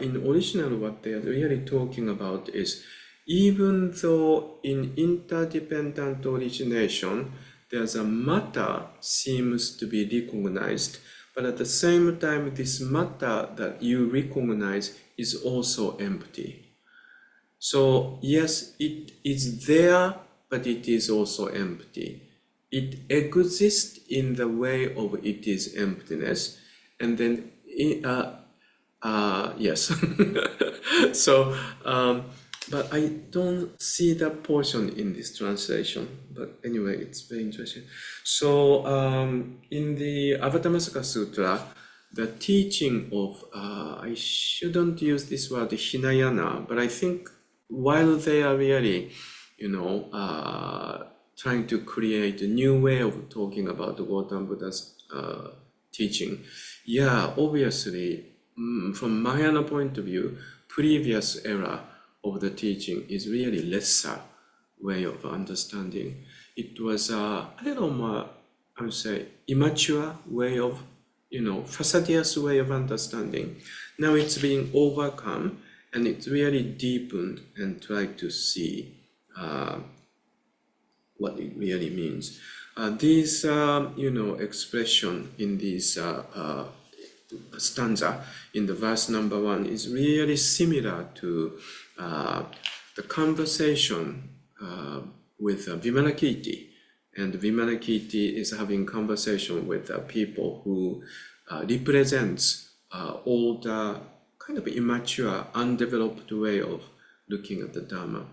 in original what they are really talking about is, even though in interdependent origination, there's a matter seems to be recognized, but at the same time, this matter that you recognize is also empty. So yes, it is there, but it is also empty. It exists in the way of it is emptiness, and then yes. So but I don't see that portion in this translation. But anyway, it's very interesting. So in the Avatamsaka Sūtra, the teaching of, I shouldn't use this word Hinayana, but I think while they are really, trying to create a new way of talking about the Gautam Buddha's teaching, yeah, obviously, from Mahāyāna point of view, previous era of the teaching is really lesser way of understanding. It was a little more, I would say, immature way of, fastidious way of understanding. Now it's being overcome, and it's really deepened and tried to see what it really means. These, expression in this stanza in the verse number 1 is really similar to the conversation with Vimalakirti. And Vimalakirti is having conversation with people who represents all the kind of immature, undeveloped way of looking at the Dharma.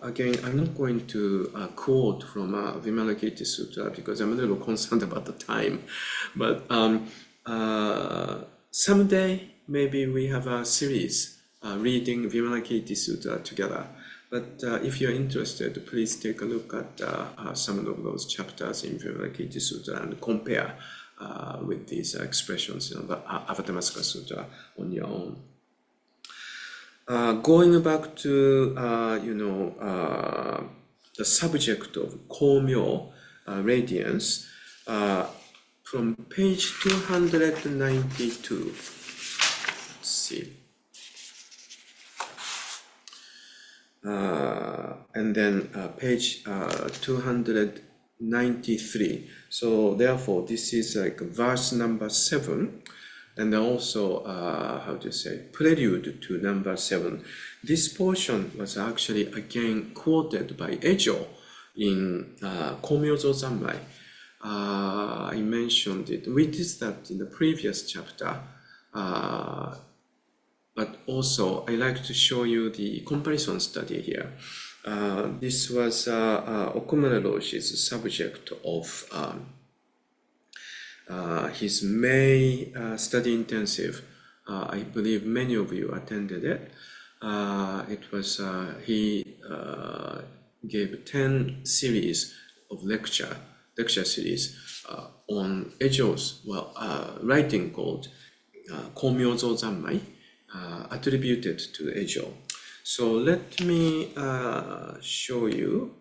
Again, I'm not going to quote from Vimalakirti Sutra because I'm a little concerned about the time. But someday, maybe we have a series reading Vimalakirti Sutra together. But if you're interested, please take a look at some of those chapters in Vimalakirti Sutra and compare with these expressions in the Avatamsaka Sūtra on your own. Going back to the subject of Komyo, radiance, from page 292. Let's see. And then page 293. So therefore, this is like verse number 7, and also prelude to number 7. This portion was actually again quoted by Ejo in Komyozo Zammai. I mentioned it. We did that in the previous chapter. But also, I like to show you the comparison study here. This was Okumura Roshi's subject of his May study intensive. I believe many of you attended it. It was, he gave 10 series of lecture series on Ejo's writing called Komyozo Zammai, attributed to Ejo. So let me show you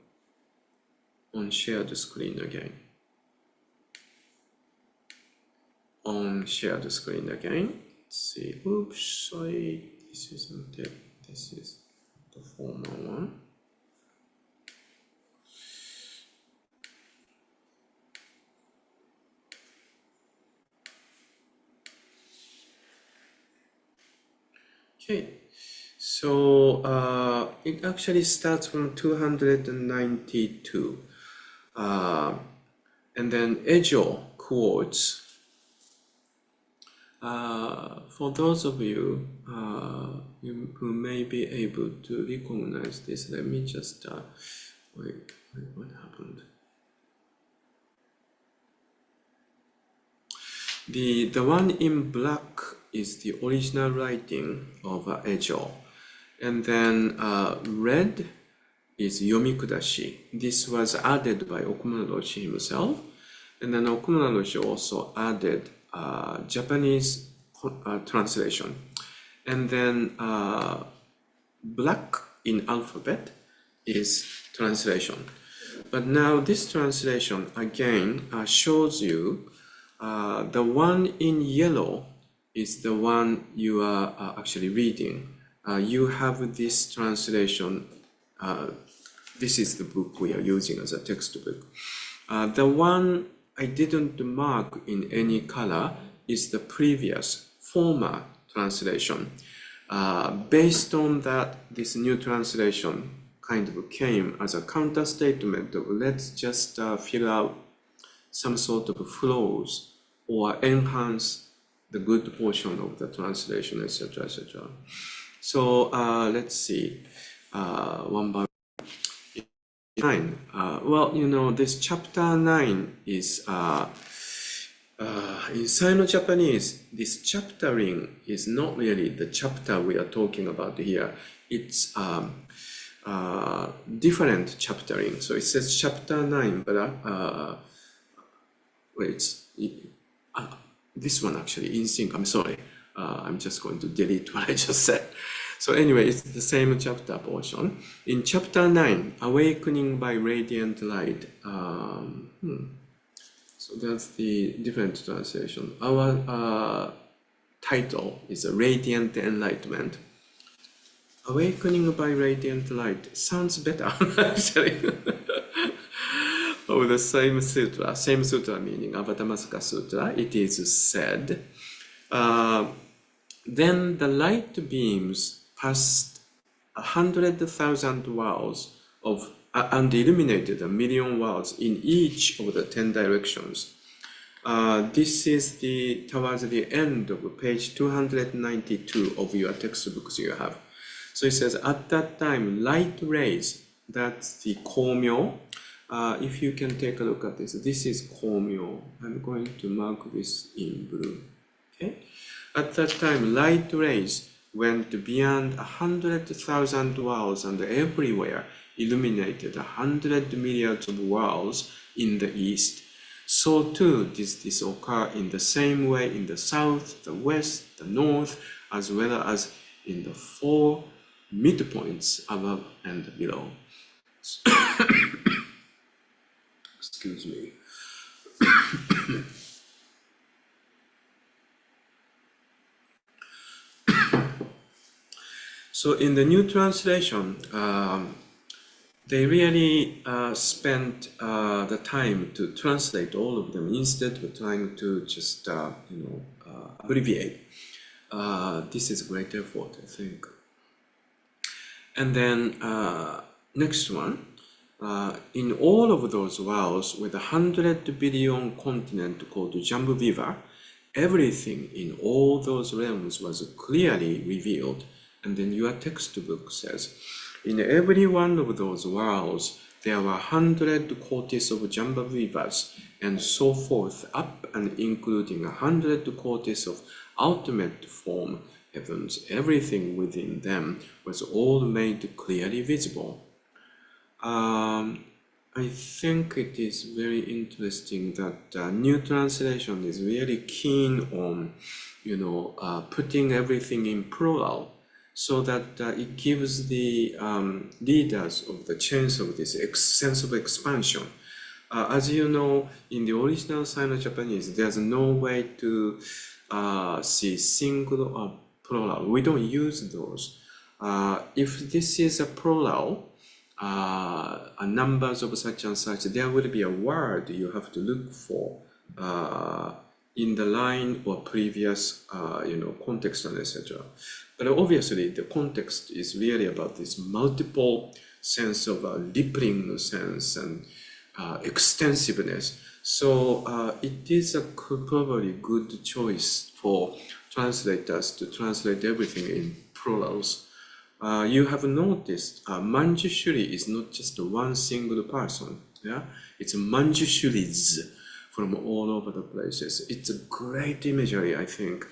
on shared screen again. Let's see. Oops, sorry. This isn't it. This is the former one. Okay, so it actually starts from 292, and then Ejo quotes. For those of you who may be able to recognize this, let me just wait, what happened? The one in black is the original writing of Ejo, and then red is Yomikudashi. This was added by Okumura Roshi himself, and then Okumura Roshi also added Japanese translation, and then black in alphabet is translation. But now this translation again shows you the one in yellow is the one you are actually reading. You have this translation. This is the book we are using as a textbook. The one I didn't mark in any color is the previous former translation. Based on that, this new translation kind of came as a counter statement of let's just fill out some sort of flaws or enhance the good portion of the translation, etc., etc. So let's see, one by 9. This chapter 9 is in Sino-Japanese. This chaptering is not really the chapter we are talking about here. It's different chaptering. So it says chapter 9, but this one actually in sync. I'm sorry. I'm just going to delete what I just said. So anyway, it's the same chapter portion. In chapter 9, Awakening by Radiant Light. So that's the different translation. Our title is Radiant Enlightenment. Awakening by Radiant Light sounds better, actually. Of the same sutra meaning Avatamsaka Sūtra, it is said, then the light beams past 100,000 worlds of and illuminated 1,000,000 worlds in each of the 10 directions. This is towards the end of page 292 of your textbooks you have. So it says, at that time, light rays, that's the komyo. If you can take a look at this, this is komyo. I'm going to mark this in blue. Okay. At that time, light rays went beyond 100,000 worlds and everywhere illuminated 100 milliards of worlds in the east. So too did this occur in the same way in the south, the west, the north, as well as in the 4 midpoints above and below. Excuse me. So in the new translation, they really spent the time to translate all of them instead of trying to just abbreviate. This is a great effort, I think. And then next one, in all of those worlds with 100 billion continent called Jambuviva, everything in all those realms was clearly revealed. And then your textbook says, in every one of those worlds, there were 100 quotes of Jambavivas and so forth, up and including 100 quotes of ultimate form heavens. Everything within them was all made clearly visible. I think it is very interesting that new translation is really keen on, putting everything in plural, so that it gives the leaders of the chance of this sense of expansion. As you know, in the original Sino-Japanese, there's no way to see single or plural. We don't use those. If this is a plural, numbers of such and such, there will be a word you have to look for in the line or previous, context and etc. But obviously, the context is really about this multiple sense of rippling sense and extensiveness. So it is a probably good choice for translators to translate everything in plurals. You have noticed Manjushri is not just one single person. Yeah, it's Manjushuris from all over the places. It's a great imagery, I think.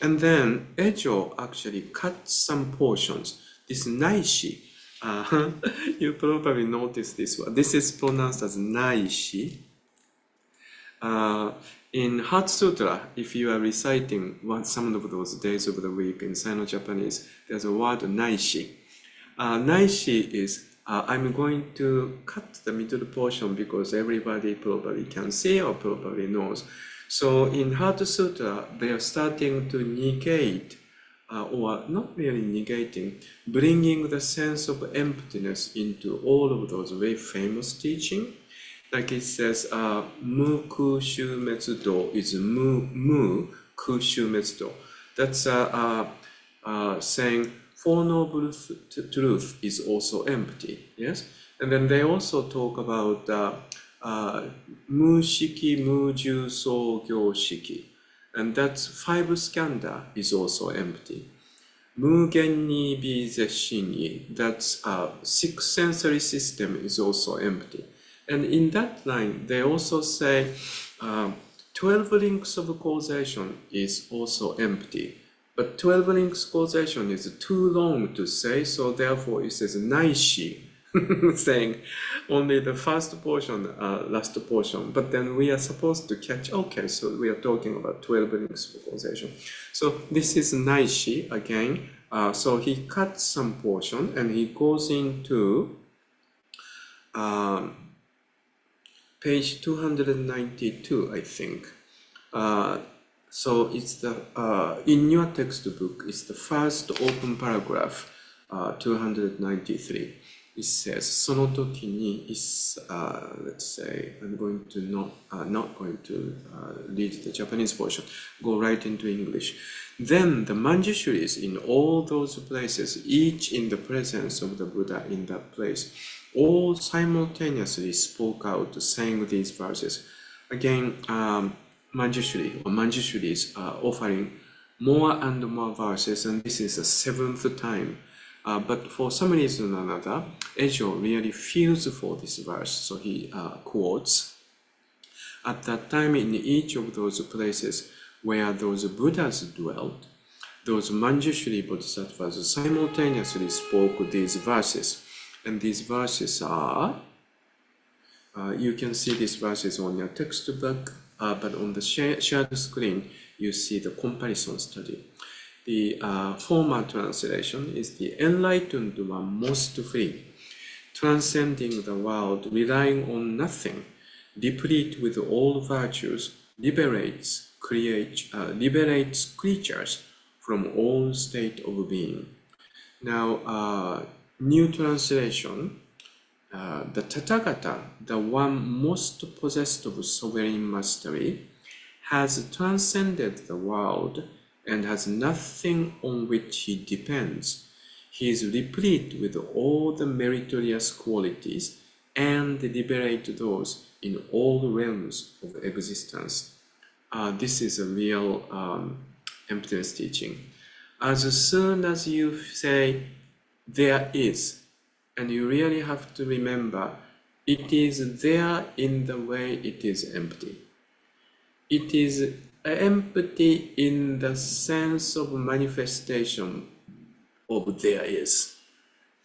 And then Ejo actually cut some portions. This Naishi, you probably noticed this one. This is pronounced as Naishi. In Heart Sutra, if you are reciting some of those days of the week in Sino-Japanese, there's a word Naishi. Naishi is, I'm going to cut the middle portion because everybody probably can see or probably knows. So in Heart Sutra, they are starting to negate, or not really negating, bringing the sense of emptiness into all of those very famous teaching. Like it says, mu kushu metsudo is mu kushu metsudo. That's saying Four Noble Truth is also empty. Yes, and then they also talk about mu shiki mu ju so gyo shiki, and that's 5 skandha is also empty. Mu gen ni bi zeshin yi, that's 6 sensory system is also empty. And in that line, they also say 12 links of causation is also empty. But 12 links causation is too long to say, so therefore it says naishi, saying only the first portion, last portion. But then we are supposed to catch, okay, so we are talking about 12 links of causation. So this is naishi again, So he cuts some portion and he goes into page 292, I think. So it's the in your textbook, it's the first open paragraph, 293. It says, その時に is, let's say, I'm going to not going to read the Japanese portion, go right into English. Then the Manjushuris in all those places, each in the presence of the Buddha in that place, all simultaneously spoke out, saying these verses. Again, Manjushuris are offering more and more verses, and this is the 7th time. But for some reason or another, Ejo really feels for this verse, so he quotes, at that time in each of those places where those Buddhas dwelt, those Manjushri Bodhisattvas simultaneously spoke these verses. And these verses are, you can see these verses on your textbook, but on the shared screen, you see the comparison study. The former translation is the enlightened one most free, transcending the world, relying on nothing, deplete with all virtues, liberates creatures from all state of being. Now, new translation, the Tathagata, the one most possessed of sovereign mastery, has transcended the world and has nothing on which he depends. He is replete with all the meritorious qualities and liberate those in all realms of existence. This is a real emptiness teaching. As soon as you say there is, and you really have to remember, it is there in the way it is empty. It is empty in the sense of manifestation of there is.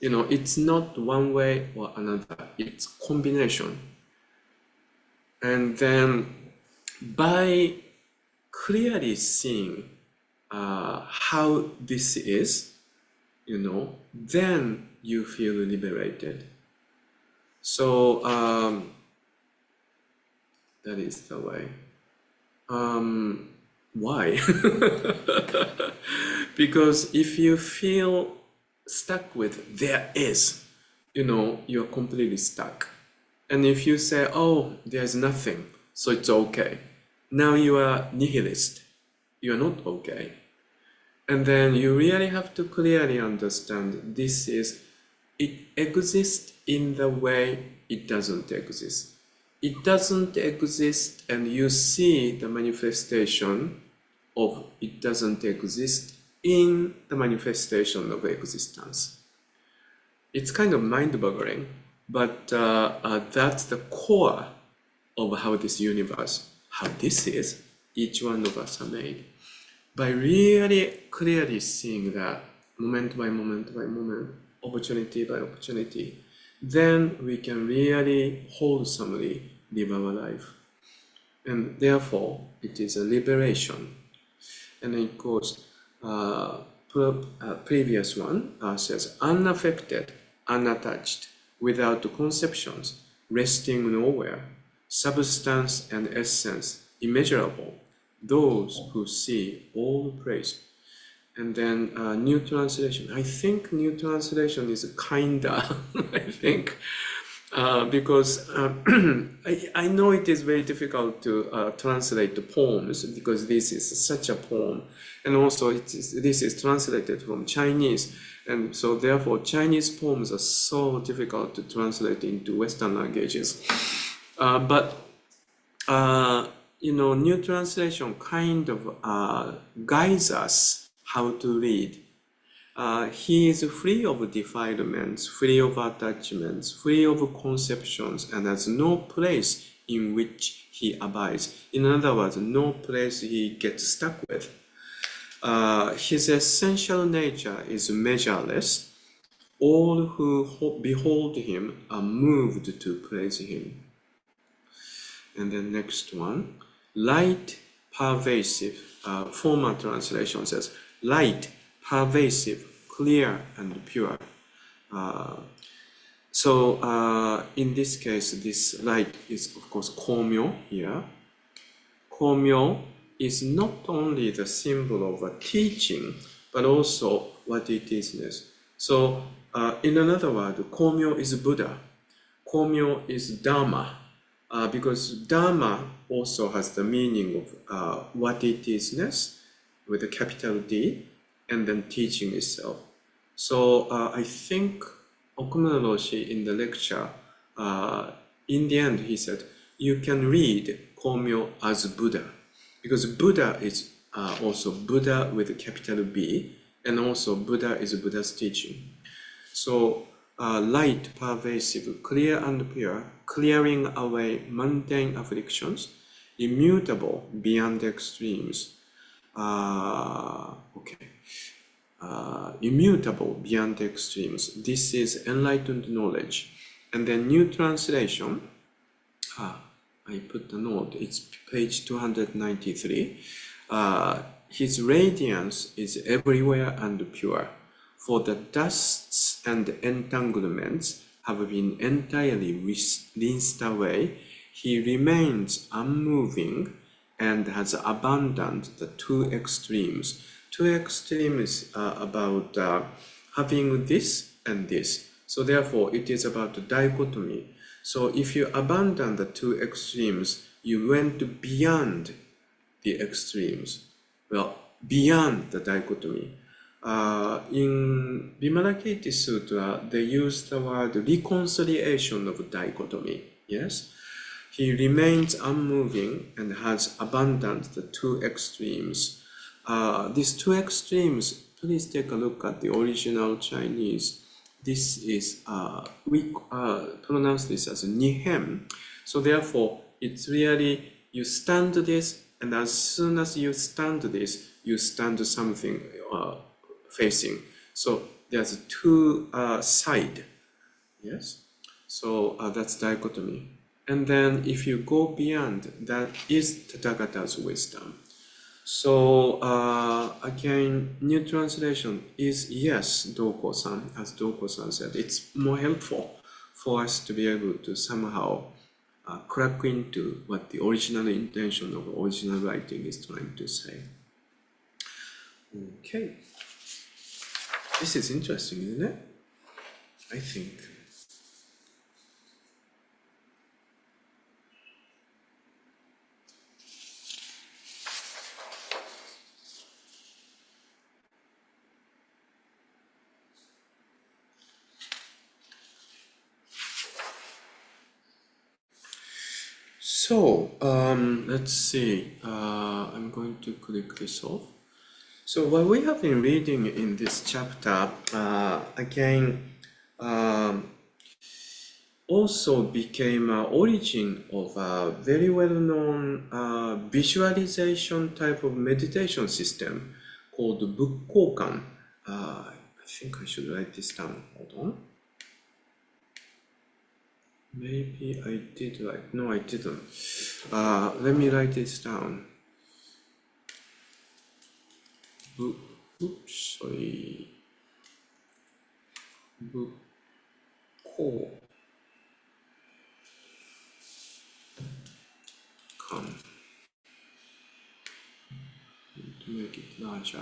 You know, it's not one way or another, it's combination. And then by clearly seeing how this is, you know, then you feel liberated. So that is the way. Why? Because if you feel stuck with there is, you know, you're completely stuck. And if you say, oh, there's nothing, so it's okay, now you are nihilist. You're not okay. And then you really have to clearly understand this is, it exists in the way it doesn't exist. It doesn't exist, and you see the manifestation of it doesn't exist in the manifestation of existence. It's kind of mind-boggling, but that's the core of how this universe, how this is, each one of us are made. By really clearly seeing that moment by moment by moment, opportunity by opportunity, then we can really wholesomely live our life. And therefore, it is a liberation. And it goes, previous one says, unaffected, unattached, without conceptions, resting nowhere, substance and essence, immeasurable, those who see all praise. And then new translation. I think new translation is kinder, I think, because I know it is very difficult to translate the poems because this is such a poem. And also this is translated from Chinese. And so therefore Chinese poems are so difficult to translate into Western languages. But you know, new translation kind of guides us how to read. He is free of defilements, free of attachments, free of conceptions, and has no place in which he abides. In other words, no place he gets stuck with. His essential nature is measureless. All who behold him are moved to praise him. And then next one, light pervasive. Former translation says, light, pervasive, clear and pure. In this case, this light is of course Komyo here. Komyo is not only the symbol of a teaching, but also what it is. So, in another word, Komyo is Buddha. Komyo is Dharma, because Dharma also has the meaning of what it is with a capital D, and then teaching itself. So I think Okumura Roshi in the lecture, in the end he said, you can read Komyo as Buddha, because Buddha is also Buddha with a capital B, and also Buddha is Buddha's teaching. So light, pervasive, clear and pure, clearing away mundane afflictions, immutable beyond extremes. Immutable beyond extremes. This is enlightened knowledge. And then new translation, I put the note, it's page 293. His radiance is everywhere and pure, for the dusts and entanglements have been entirely rinsed away. He remains unmoving and has abandoned the two extremes. Two extremes are about having this and this. So therefore, it is about the dichotomy. So if you abandon the two extremes, you went beyond the extremes. Well, beyond the dichotomy. In Vimalakirti Sutra, they use the word reconciliation of dichotomy. Yes? He remains unmoving and has abandoned the two extremes. These two extremes, please take a look at the original Chinese. This is, we pronounce this as Nihen. So therefore, it's really, you stand this, and as soon as you stand this, you stand something facing. So there's two sides. Yes? So that's dichotomy. And then if you go beyond, that is Tathagata's wisdom. So again, new translation is yes, Doko-san, as Doko-san said. It's more helpful for us to be able to somehow crack into what the original intention of original writing is trying to say. Okay. This is interesting, isn't it? I think. So, let's see. I'm going to click this off. So what we have been reading in this chapter, again, also became an origin of a very well-known visualization type of meditation system called Bukkokan. I think I should write this down. Hold on. Maybe I did write. No, I didn't. Let me write this down. Oops, sorry. Bukkokan. To make it larger.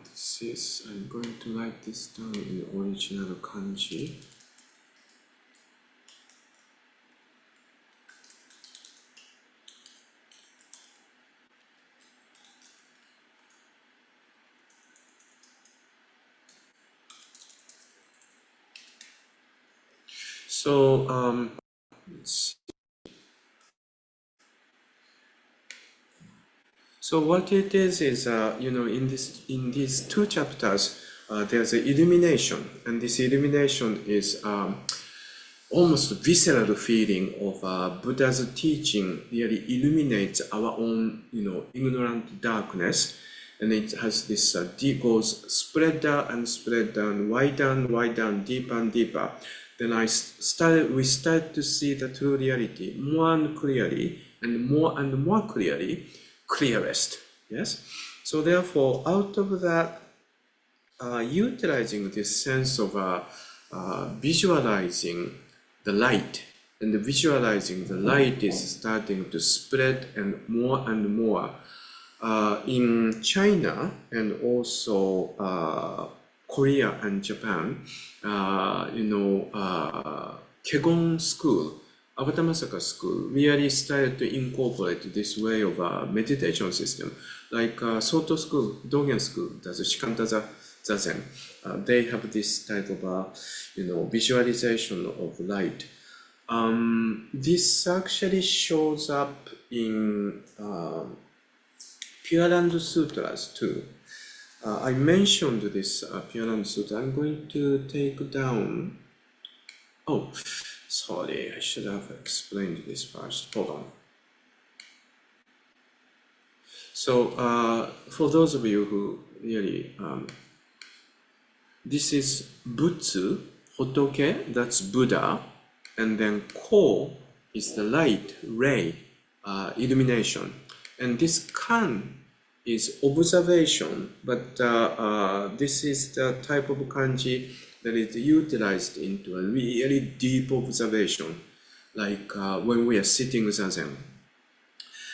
This is, I'm going to write this down in the original kanji. So, let's see. So what it is, you know, in these two chapters, there's an illumination, and this illumination is almost visceral feeling of Buddha's teaching really illuminates our own, you know, ignorant darkness, and it has this goes spread down and spread down, widen, deeper and deeper. then we start to see the true reality more and clearly, and more clearly, clearest. Yes. So therefore, out of that, utilizing this sense of visualizing the light, and visualizing the light is starting to spread and more in China, and also Korea and Japan. Kegon school, Avatamsaka school, really started to incorporate this way of meditation system, like Soto school, Dogen school, that's Shikanta Zazen. They have this type of visualization of light. This actually shows up in Pure Land Sutras too. I mentioned this Pure Land Sutra. I'm going to take down. Oh, sorry, I should have explained this first. Hold on. So, for those of you who really, this is Butsu, Hotoke, that's Buddha, and then Ko is the light, ray, illumination. And this Kan is observation, but this is the type of kanji that is utilized into a really deep observation, like when we are sitting zazen.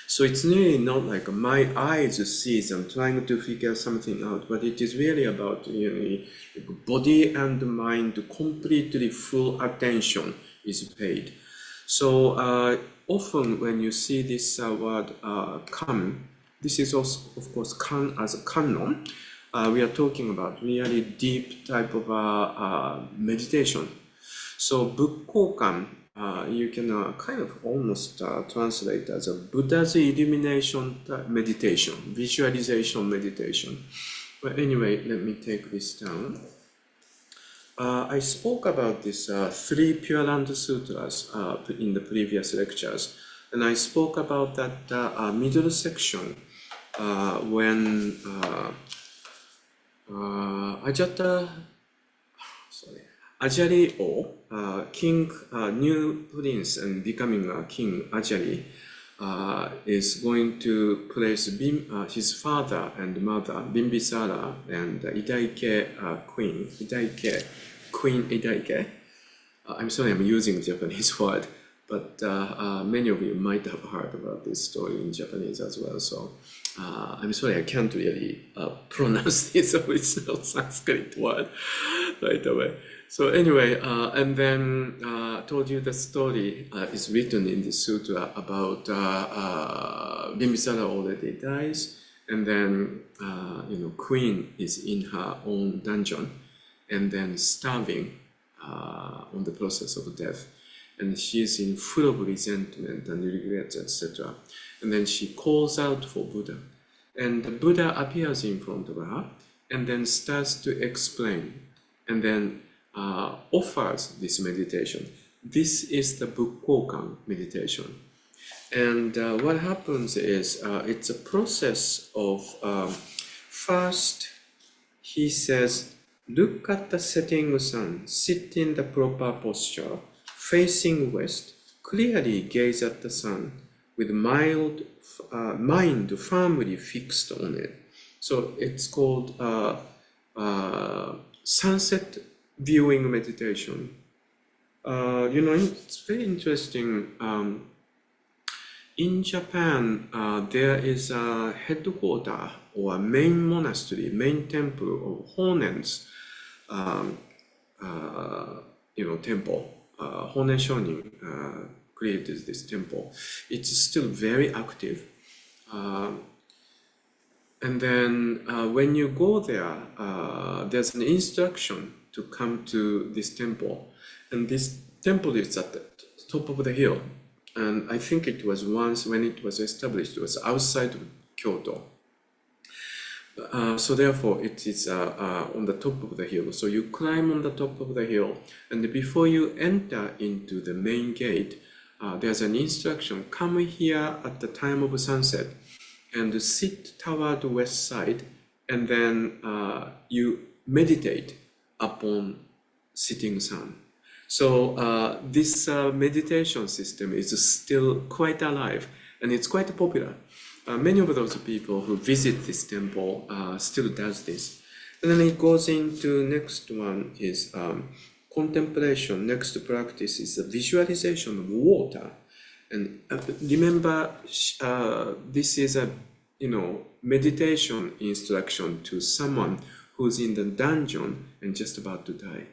So it's really not like my eyes sees and trying to figure something out, but it is really about body and mind completely full attention is paid. So often when you see this word kan, this is also, of course, kan as a kannon. We are talking about really deep type of meditation. So Bukkokan, you can kind of almost translate as a Buddha's illumination meditation, visualization meditation. But anyway, let me take this down. I spoke about these 3 Pure Land Sutras in the previous lectures, and I spoke about that middle section when Ajari-O, king, new prince and becoming a king, Ajari, is going to place his father and mother, Bimbisara, and Idaike queen, Queen Idaike. I'm sorry, I'm using Japanese word, but many of you might have heard about this story in Japanese as well. So I'm sorry, I can't really pronounce this original Sanskrit word right away. So anyway, and then told you the story is written in the sutra about Bimbisara already dies, and then queen is in her own dungeon, and then starving on the process of death, and she is in full of resentment and regrets, etc. And then she calls out for Buddha, and the Buddha appears in front of her, and then starts to explain, and then offers this meditation. This is the Bukkokan meditation. And what happens is it's a process of first he says, look at the setting sun, sit in the proper posture, facing west, clearly gaze at the sun with mind firmly fixed on it. So it's called sunset viewing meditation. It's very interesting. In Japan, there is a headquarters or a main monastery, main temple of Honen's, temple. Honen Shonin created this temple. It's still very active. And then when you go there, there's an instruction to come to this temple. And this temple is at the top of the hill. And I think it was once when it was established, it was outside of Kyoto. So therefore it is on the top of the hill. So you climb on the top of the hill, and before you enter into the main gate, there's an instruction, come here at the time of sunset and sit toward the west side, and then you meditate upon setting sun. So this meditation system is still quite alive, and it's quite popular. Many of those people who visit this temple still does this. And then it goes into next one is contemplation. Next practice is the visualization of water. And remember, this is a meditation instruction to someone who's in the dungeon and just about to die.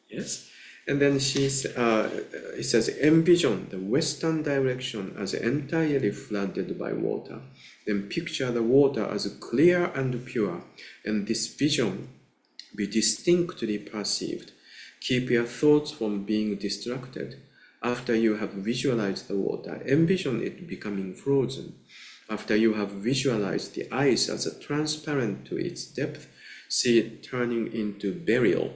Yes. And then it says, envision the western direction as entirely flooded by water. Then picture the water as clear and pure, and this vision be distinctly perceived. Keep your thoughts from being distracted. After you have visualized the water, envision it becoming frozen. After you have visualized the ice as transparent to its depth, see it turning into beryl.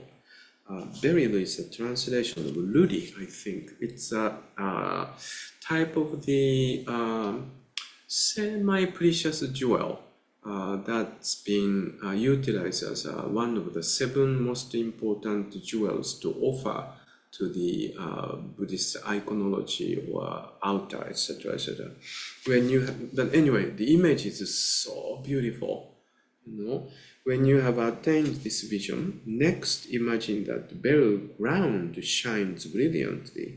Beryl is a translation of rudi, I think. It's a type of the semi-precious jewel that's been utilized as one of the 7 most important jewels to offer to the Buddhist iconology or altar, etc., etc. But anyway, the image is so beautiful, When you have attained this vision, next imagine that the beryl ground shines brilliantly,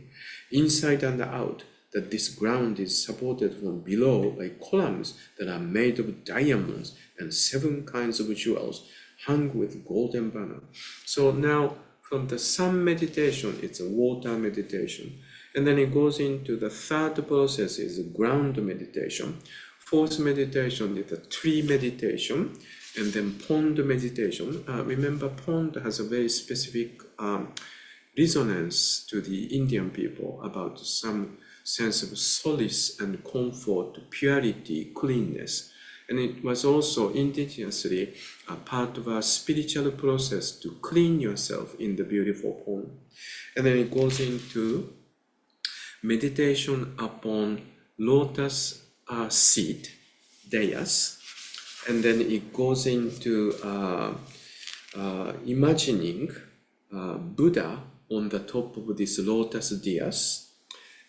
inside and out, that this ground is supported from below by columns that are made of diamonds and 7 kinds of jewels hung with golden banner. So now, from the sun meditation, it's a water meditation. And then it goes into the third process, is ground meditation. Fourth meditation is the tree meditation. And then pond meditation. Remember, pond has a very specific resonance to the Indian people about some sense of solace and comfort, purity, cleanness. And it was also indigenously a part of a spiritual process to clean yourself in the beautiful pond. And then it goes into meditation upon lotus seed, dayas. And then it goes into imagining Buddha on the top of this lotus dais,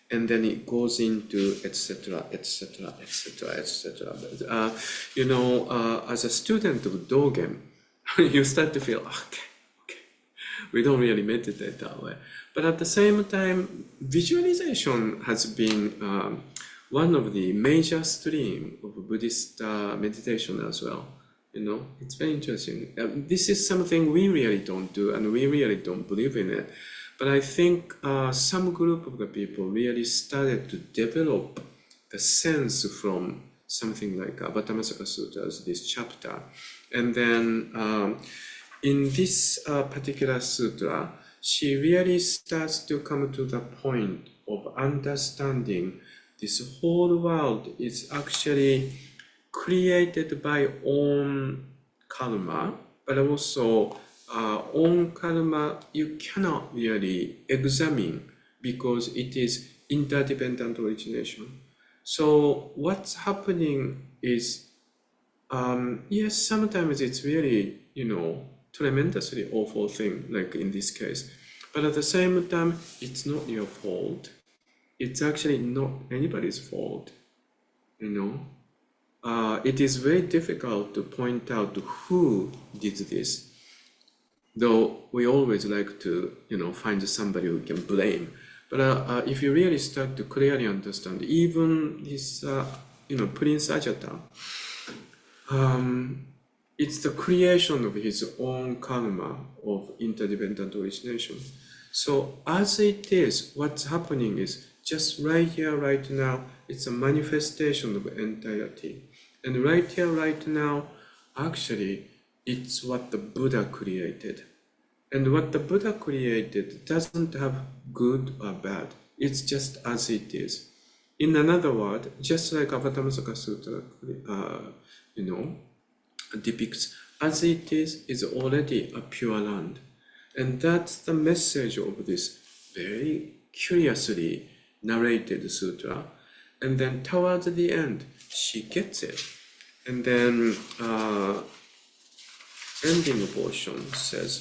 and then it goes into etc., etc., etc., etc. As a student of Dogen, you start to feel, okay, we don't really meditate that way. But at the same time, visualization has been one of the major stream of Buddhist meditation as well. It's very interesting. This is something we really don't do, and we really don't believe in it. But I think some group of the people really started to develop the sense from something like Avatamsaka Sūtra, this chapter. And then in this particular sutra, she really starts to come to the point of understanding this whole world is actually created by own karma, but also own karma you cannot really examine because it is interdependent origination. So what's happening is, yes, sometimes it's really, tremendously awful thing, like in this case. But at the same time, it's not your fault. It's actually not anybody's fault, It is very difficult to point out who did this, though we always like to, find somebody who can blame. But if you really start to clearly understand, even this, Prince Ajata, it's the creation of his own karma of interdependent origination. So as it is, what's happening is just right here, right now, it's a manifestation of entirety. And right here, right now, actually, it's what the Buddha created. And what the Buddha created doesn't have good or bad. It's just as it is. In another word, just like Avatamsaka Sūtra, depicts, as it is already a pure land. And that's the message of this very curiously narrated sutra. And then towards the end, she gets it. And then ending portion says,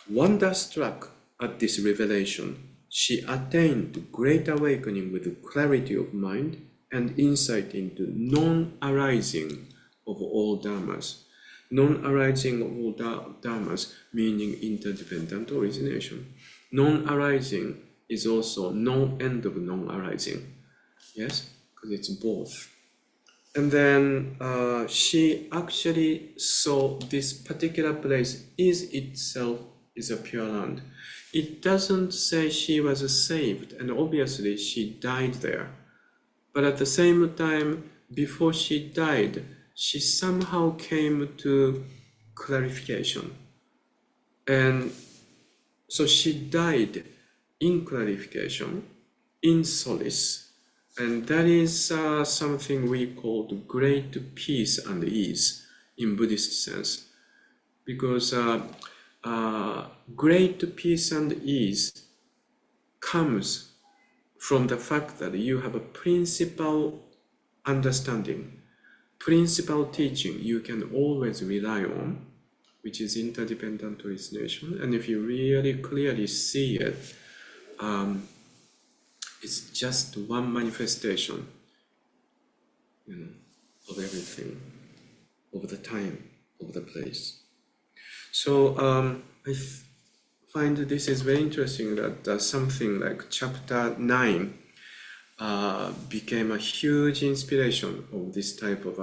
wonderstruck at this revelation, she attained great awakening with clarity of mind and insight into non-arising of all dharmas. Non-arising of all dharmas meaning interdependent origination. Non-arising is also no-end of non-arising. Yes, because it's both. And then she actually saw this particular place is itself is a pure land. It doesn't say she was saved, and obviously she died there. But at the same time, before she died, she somehow came to clarification. And so she died in clarification, in solace. And that is something we call great peace and ease in Buddhist sense. Because great peace and ease comes from the fact that you have a principal understanding, principal teaching you can always rely on, which is interdependent origination. And if you really clearly see it, it's just one manifestation, of everything, of the time, of the place. So I find this is very interesting that something like chapter 9 became a huge inspiration of this type of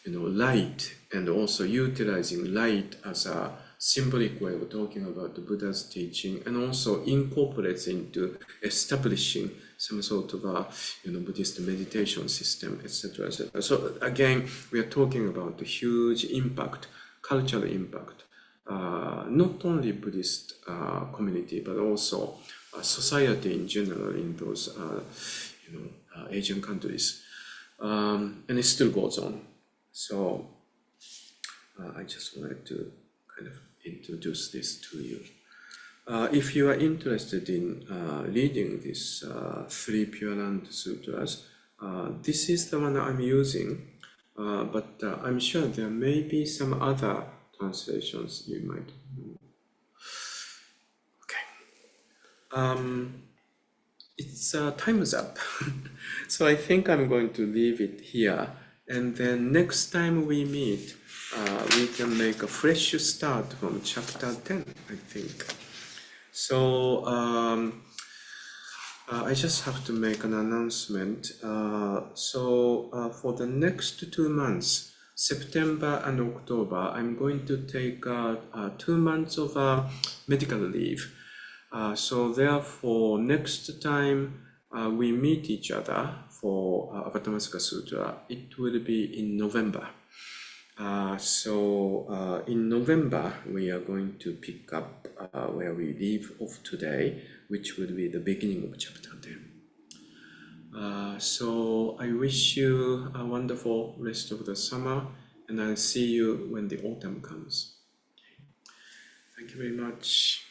light, and also utilizing light as a symbolic way of talking about the Buddha's teaching, and also incorporates into establishing some sort of a Buddhist meditation system, etc., etc. So again, we are talking about the huge impact, cultural impact, not only Buddhist community, but also society in general in those Asian countries, and it still goes on. So I just wanted to kind of introduce this to you. If you are interested in reading these 3 Pure Land Sutras, this is the one I'm using, but I'm sure there may be some other translations you might know. Okay. It's time is up. So I think I'm going to leave it here. And then next time we meet, we can make a fresh start from chapter 10, I think. So I just have to make an announcement. For the next 2 months, September and October, I'm going to take 2 months of medical leave. So therefore, next time we meet each other for Avatamsaka Sūtra, it will be in November. In November, we are going to pick up where we leave off today, which will be the beginning of chapter 10. So I wish you a wonderful rest of the summer, and I'll see you when the autumn comes. Thank you very much.